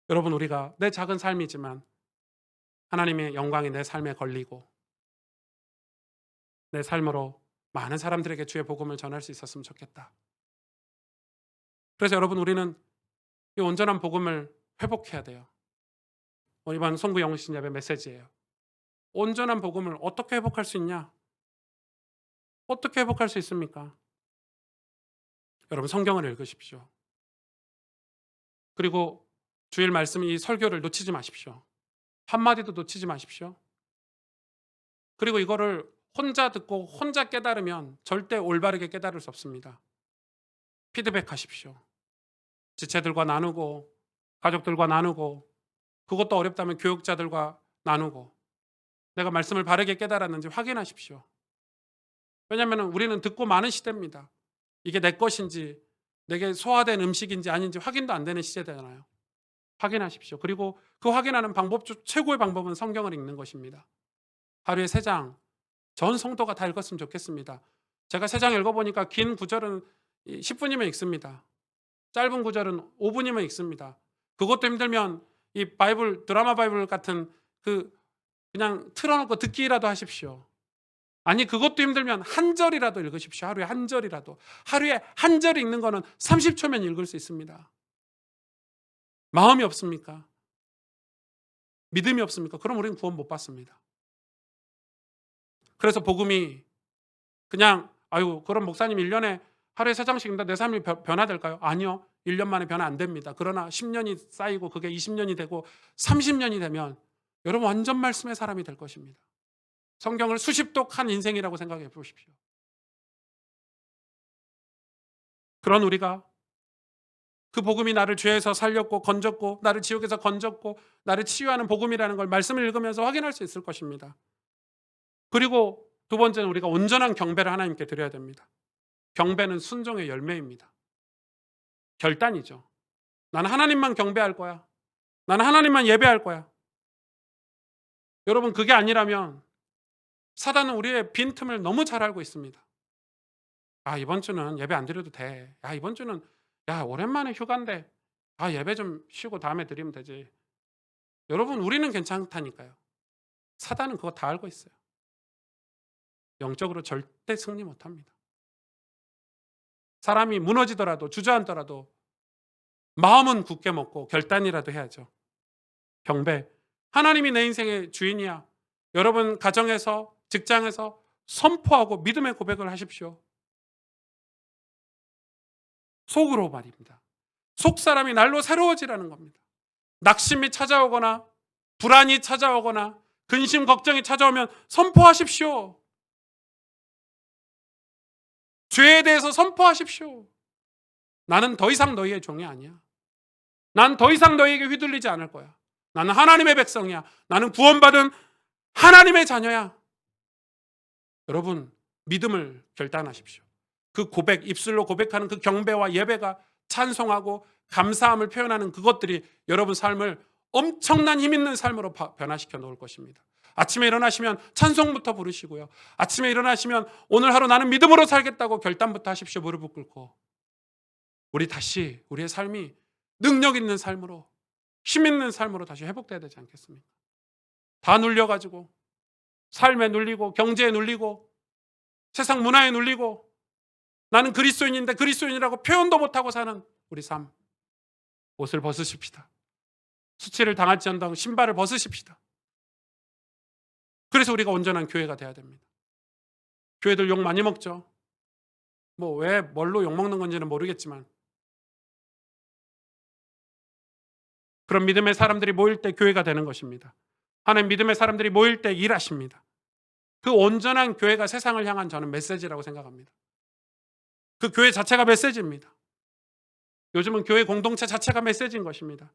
[SPEAKER 1] 여러분, 우리가 내 작은 삶이지만 하나님의 영광이 내 삶에 걸리고 내 삶으로 많은 사람들에게 주의 복음을 전할 수 있었으면 좋겠다. 그래서 여러분, 우리는 이 온전한 복음을 회복해야 돼요. 이번 송구 영신 예배 메시지예요. 온전한 복음을 어떻게 회복할 수 있냐? 어떻게 회복할 수 있습니까? 여러분, 성경을 읽으십시오. 그리고 주일 말씀 이 설교를 놓치지 마십시오. 한마디도 놓치지 마십시오. 그리고 이거를 혼자 듣고 혼자 깨달으면 절대 올바르게 깨달을 수 없습니다. 피드백하십시오. 지체들과 나누고 가족들과 나누고, 그것도 어렵다면 교육자들과 나누고 내가 말씀을 바르게 깨달았는지 확인하십시오. 왜냐하면 우리는 듣고 마는 시대입니다. 이게 내 것인지 내게 소화된 음식인지 아닌지 확인도 안 되는 시대잖아요. 확인하십시오. 그리고 그 확인하는 방법 중 최고의 방법은 성경을 읽는 것입니다. 하루에 3장, 전 성도가 다 읽었으면 좋겠습니다. 제가 3장 읽어보니까 긴 구절은 10분이면 읽습니다. 짧은 구절은 5분이면 읽습니다. 그것도 힘들면 이 바이블, 드라마 바이블 같은 그냥 틀어놓고 듣기라도 하십시오. 아니, 그것도 힘들면 한 절이라도 읽으십시오. 하루에 한 절이라도. 하루에 한 절 읽는 거는 30초면 읽을 수 있습니다. 마음이 없습니까? 믿음이 없습니까? 그럼 우리는 구원 못 받습니다. 그래서 복음이 그냥 그럼 목사님 1년에 하루에 3장씩 읽는다 내 삶이 변화될까요? 아니요. 1년 만에 변화 안 됩니다. 그러나 10년이 쌓이고 그게 20년이 되고 30년이 되면 여러분 완전 말씀의 사람이 될 것입니다. 성경을 수십독한 인생이라고 생각해 보십시오. 그런 우리가 그 복음이 나를 죄에서 살렸고 건졌고 나를 지옥에서 건졌고 나를 치유하는 복음이라는 걸 말씀을 읽으면서 확인할 수 있을 것입니다. 그리고 두 번째는 우리가 온전한 경배를 하나님께 드려야 됩니다. 경배는 순종의 열매입니다. 결단이죠. 나는 하나님만 경배할 거야. 나는 하나님만 예배할 거야. 여러분, 그게 아니라면 사단은 우리의 빈틈을 너무 잘 알고 있습니다. 아, 이번 주는 예배 안 드려도 돼. 야, 이번 주는 야, 오랜만에 휴가인데 아, 예배 좀 쉬고 다음에 드리면 되지. 여러분, 우리는 괜찮다니까요. 사단은 그거 다 알고 있어요. 영적으로 절대 승리 못 합니다. 사람이 무너지더라도 주저앉더라도 마음은 굳게 먹고 결단이라도 해야죠. 경배. 하나님이 내 인생의 주인이야. 여러분, 가정에서, 직장에서 선포하고 믿음의 고백을 하십시오. 속으로 말입니다. 속 사람이 날로 새로워지라는 겁니다. 낙심이 찾아오거나 불안이 찾아오거나 근심 걱정이 찾아오면 선포하십시오. 죄에 대해서 선포하십시오. 나는 더 이상 너희의 종이 아니야. 난 더 이상 너희에게 휘둘리지 않을 거야. 나는 하나님의 백성이야. 나는 구원받은 하나님의 자녀야. 여러분, 믿음을 결단하십시오. 그 고백, 입술로 고백하는 그 경배와 예배가 찬송하고 감사함을 표현하는 그것들이 여러분 삶을 엄청난 힘 있는 삶으로 변화시켜 놓을 것입니다. 아침에 일어나시면 찬송부터 부르시고요. 아침에 일어나시면 오늘 하루 나는 믿음으로 살겠다고 결단부터 하십시오. 무릎을 꿇고. 우리 다시 우리의 삶이 능력 있는 삶으로, 힘 있는 삶으로 다시 회복돼야 되지 않겠습니까? 다 눌려가지고 삶에 눌리고 경제에 눌리고 세상 문화에 눌리고 나는 그리스도인인데 그리스도인이라고 표현도 못하고 사는 우리 삶. 옷을 벗으십시다. 수치를 당할지언정 신발을 벗으십시다. 그래서 우리가 온전한 교회가 돼야 됩니다. 교회들 욕 많이 먹죠. 뭐 왜 뭘로 욕 먹는 건지는 모르겠지만 그런 믿음의 사람들이 모일 때 교회가 되는 것입니다. 하나님 믿음의 사람들이 모일 때 일하십니다. 그 온전한 교회가 세상을 향한 저는 메시지라고 생각합니다. 그 교회 자체가 메시지입니다. 요즘은 교회 공동체 자체가 메시지인 것입니다.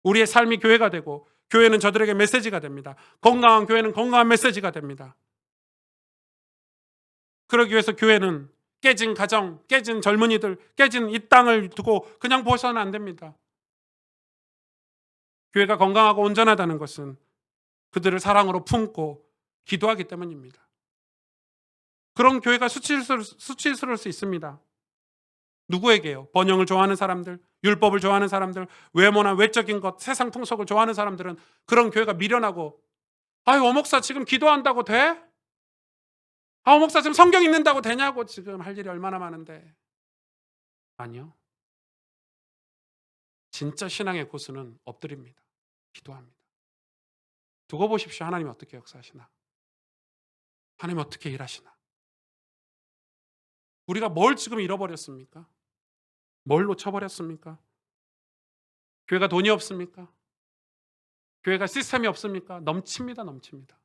[SPEAKER 1] 우리의 삶이 교회가 되고 교회는 저들에게 메시지가 됩니다. 건강한 교회는 건강한 메시지가 됩니다. 그러기 위해서 교회는 깨진 가정, 깨진 젊은이들, 깨진 이 땅을 두고 그냥 보서는 안 됩니다. 교회가 건강하고 온전하다는 것은 그들을 사랑으로 품고 기도하기 때문입니다. 그런 교회가 수치스러울 수 있습니다. 누구에게요? 번영을 좋아하는 사람들, 율법을 좋아하는 사람들, 외모나 외적인 것, 세상 풍속을 좋아하는 사람들은 그런 교회가 미련하고 아유, 어목사 지금 기도한다고 돼? 아, 어목사 지금 성경 읽는다고 되냐고 지금 할 일이 얼마나 많은데. 아니요. 진짜 신앙의 고수는 엎드립니다. 기도합니다. 두고 보십시오. 하나님이 어떻게 역사하시나. 하나님이 어떻게 일하시나. 우리가 뭘 지금 잃어버렸습니까? 뭘 놓쳐버렸습니까? 교회가 돈이 없습니까? 교회가 시스템이 없습니까? 넘칩니다. 넘칩니다.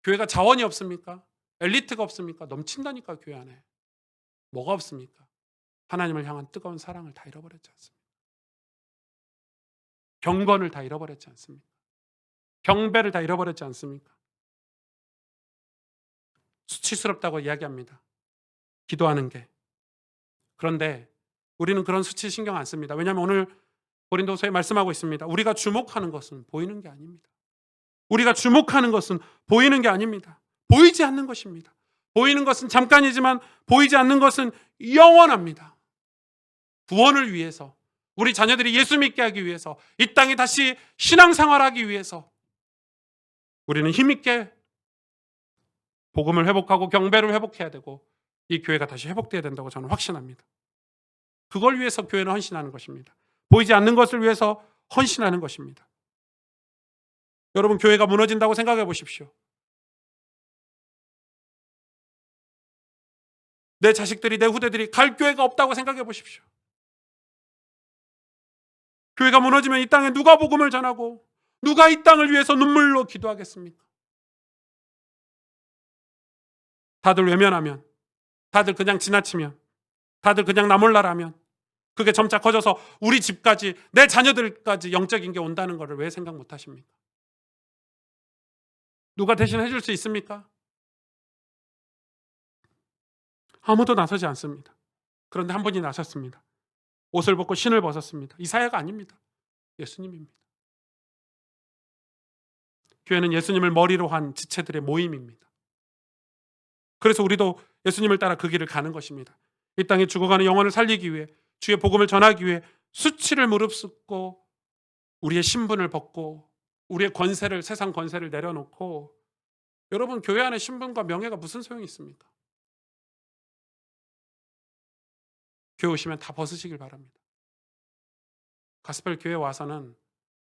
[SPEAKER 1] 교회가 자원이 없습니까? 엘리트가 없습니까? 넘친다니까 교회 안에. 뭐가 없습니까? 하나님을 향한 뜨거운 사랑을 다 잃어버렸지 않습니까? 경건을 다 잃어버렸지 않습니까? 경배를 다 잃어버렸지 않습니까? 수치스럽다고 이야기합니다. 기도하는 게. 그런데 우리는 그런 수치 신경 안 씁니다. 왜냐하면 오늘 고린도서에 말씀하고 있습니다. 우리가 주목하는 것은 보이는 게 아닙니다. 우리가 주목하는 것은 보이는 게 아닙니다. 보이지 않는 것입니다. 보이는 것은 잠깐이지만 보이지 않는 것은 영원합니다. 구원을 위해서, 우리 자녀들이 예수 믿게 하기 위해서, 이 땅에 다시 신앙생활하기 위해서 우리는 힘있게 복음을 회복하고 경배를 회복해야 되고 이 교회가 다시 회복돼야 된다고 저는 확신합니다. 그걸 위해서 교회는 헌신하는 것입니다. 보이지 않는 것을 위해서 헌신하는 것입니다. 여러분, 교회가 무너진다고 생각해 보십시오. 내 자식들이, 내 후대들이 갈 교회가 없다고 생각해 보십시오. 교회가 무너지면 이 땅에 누가 복음을 전하고 누가 이 땅을 위해서 눈물로 기도하겠습니까? 다들 외면하면, 다들 그냥 지나치면, 다들 그냥 나 몰라라면 그게 점차 커져서 우리 집까지, 내 자녀들까지 영적인 게 온다는 것을 왜 생각 못 하십니까? 누가 대신 해줄 수 있습니까? 아무도 나서지 않습니다. 그런데 한 분이 나섰습니다. 옷을 벗고 신을 벗었습니다. 이사야가 아닙니다. 예수님입니다. 교회는 예수님을 머리로 한 지체들의 모임입니다. 그래서 우리도 예수님을 따라 그 길을 가는 것입니다. 이 땅에 죽어가는 영혼을 살리기 위해, 주의 복음을 전하기 위해 수치를 무릅쓰고 우리의 신분을 벗고 우리의 권세를, 세상 권세를 내려놓고, 여러분, 교회 안에 신분과 명예가 무슨 소용이 있습니까? 교회 오시면 다 벗으시길 바랍니다. 가스펠 교회 와서는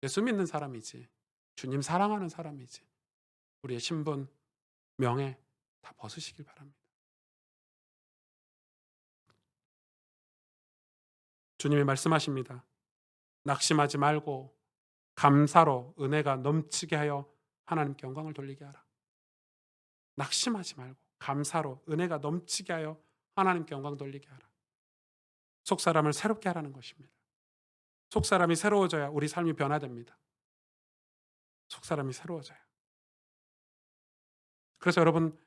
[SPEAKER 1] 예수 믿는 사람이지, 주님 사랑하는 사람이지, 우리의 신분, 명예 다 벗으시길 바랍니다. 주님이 말씀하십니다. 낙심하지 말고 감사로 은혜가 넘치게 하여 하나님께 영광을 돌리게 하라. 낙심하지 말고 감사로 은혜가 넘치게 하여 하나님께 영광 돌리게 하라. 속사람을 새롭게 하라는 것입니다. 속사람이 새로워져야 우리 삶이 변화됩니다. 속사람이 새로워져야. 그래서 여러분,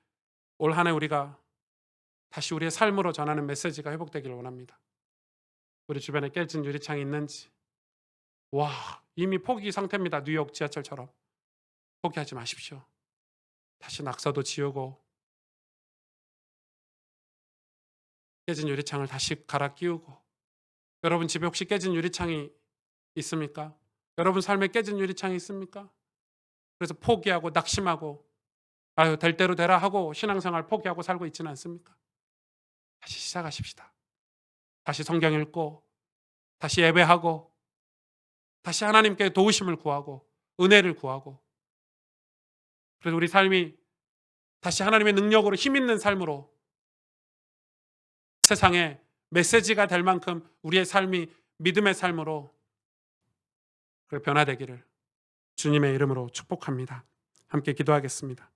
[SPEAKER 1] 올 한 해 우리가 다시 우리의 삶으로 전하는 메시지가 회복되기를 원합니다. 우리 주변에 깨진 유리창이 있는지, 와, 이미 포기 상태입니다. 뉴욕 지하철처럼. 포기하지 마십시오. 다시 낙서도 지우고 깨진 유리창을 다시 갈아 끼우고. 여러분 집에 혹시 깨진 유리창이 있습니까? 여러분 삶에 깨진 유리창이 있습니까? 그래서 포기하고 낙심하고 아유 될 대로 되라 하고 신앙생활 포기하고 살고 있지는 않습니까? 다시 시작하십시다. 다시 성경 읽고 다시 예배하고 다시 하나님께 도우심을 구하고 은혜를 구하고, 그래서 우리 삶이 다시 하나님의 능력으로 힘 있는 삶으로 세상에 메시지가 될 만큼 우리의 삶이 믿음의 삶으로 변화되기를 주님의 이름으로 축복합니다. 함께 기도하겠습니다.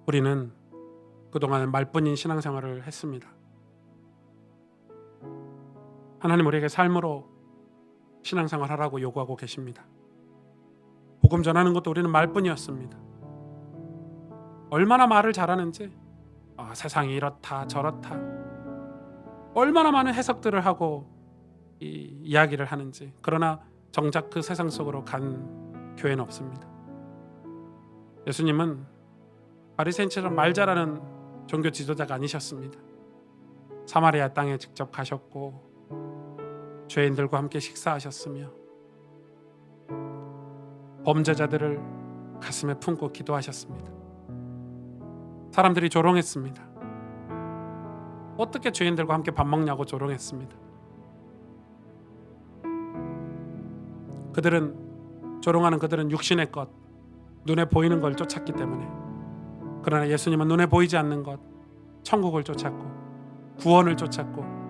[SPEAKER 1] 우리는 그동안 말뿐인 신앙생활을 했습니다. 하나님 우리에게 삶으로 신앙생활하라고 요구하고 계십니다. 복음 전하는 것도 우리는 말뿐이었습니다. 얼마나 말을 잘하는지, 세상이 이렇다 저렇다, 얼마나 많은 해석들을 하고 이야기를 하는지. 그러나 정작 그 세상 속으로 간 교회는 없습니다. 예수님은 바리새인처럼 말 잘하는 종교 지도자가 아니셨습니다. 사마리아 땅에 직접 가셨고 죄인들과 함께 식사하셨으며 범죄자들을 가슴에 품고 기도하셨습니다. 사람들이 조롱했습니다. 어떻게 죄인들과 함께 밥 먹냐고 조롱했습니다. 조롱하는 그들은 육신의 것, 눈에 보이는 걸 쫓았기 때문에. 그러나 예수님은 눈에 보이지 않는 것, 천국을 쫓았고 구원을 쫓았고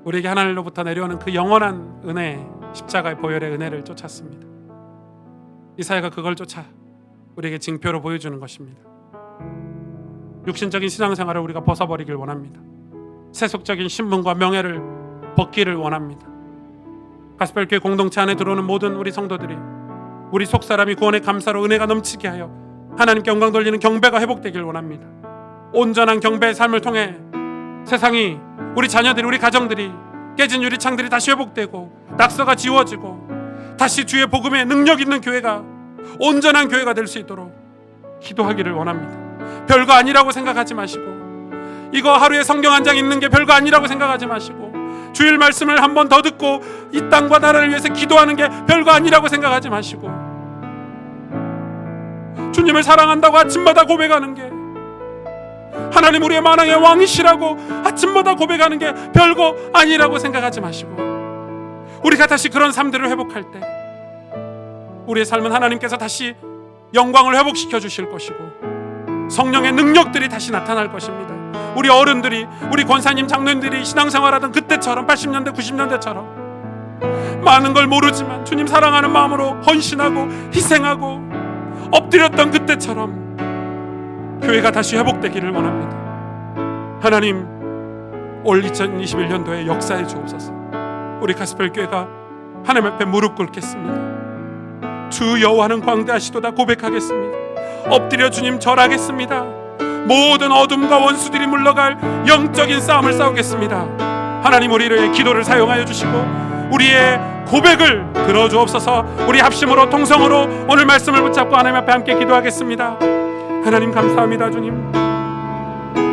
[SPEAKER 1] 우리에게 하나님로부터 내려오는 그 영원한 은혜, 십자가의 보혈의 은혜를 쫓았습니다. 이사야가 그걸 쫓아 우리에게 징표로 보여주는 것입니다. 육신적인 신앙생활을 우리가 벗어버리길 원합니다. 세속적인 신분과 명예를 벗기를 원합니다. 가스펠교회 공동체 안에 들어오는 모든 우리 성도들이 우리 속사람이 구원의 감사로 은혜가 넘치게 하여 하나님께 영광 돌리는 경배가 회복되길 원합니다. 온전한 경배의 삶을 통해 세상이, 우리 자녀들이, 우리 가정들이, 깨진 유리창들이 다시 회복되고 낙서가 지워지고 다시 주의 복음에 능력 있는 교회가, 온전한 교회가 될 수 있도록 기도하기를 원합니다. 별거 아니라고 생각하지 마시고, 이거 하루에 성경 한 장 읽는 게 별거 아니라고 생각하지 마시고, 주일 말씀을 한 번 더 듣고 이 땅과 나라를 위해서 기도하는 게 별거 아니라고 생각하지 마시고, 주님을 사랑한다고 아침마다 고백하는 게, 하나님 우리의 만왕의 왕이시라고 아침마다 고백하는 게 별거 아니라고 생각하지 마시고, 우리가 다시 그런 삶들을 회복할 때 우리의 삶은 하나님께서 다시 영광을 회복시켜 주실 것이고 성령의 능력들이 다시 나타날 것입니다. 우리 어른들이, 우리 권사님, 장로님들이 신앙생활하던 그때처럼, 80년대 90년대처럼 많은 걸 모르지만 주님 사랑하는 마음으로 헌신하고 희생하고 엎드렸던 그때처럼 교회가 다시 회복되기를 원합니다. 하나님, 올 2021년도에 역사해 주옵소서. 우리 가스펠 교회가 하나님 앞에 무릎 꿇겠습니다. 주 여호와는 광대하시도다 고백하겠습니다. 엎드려 주님 절하겠습니다. 모든 어둠과 원수들이 물러갈 영적인 싸움을 싸우겠습니다. 하나님, 우리의 기도를 사용하여 주시고 우리의 고백을 들어주옵소서. 우리 합심으로 통성으로 오늘 말씀을 붙잡고 하나님 앞에 함께 기도하겠습니다. 하나님 감사합니다. 주님,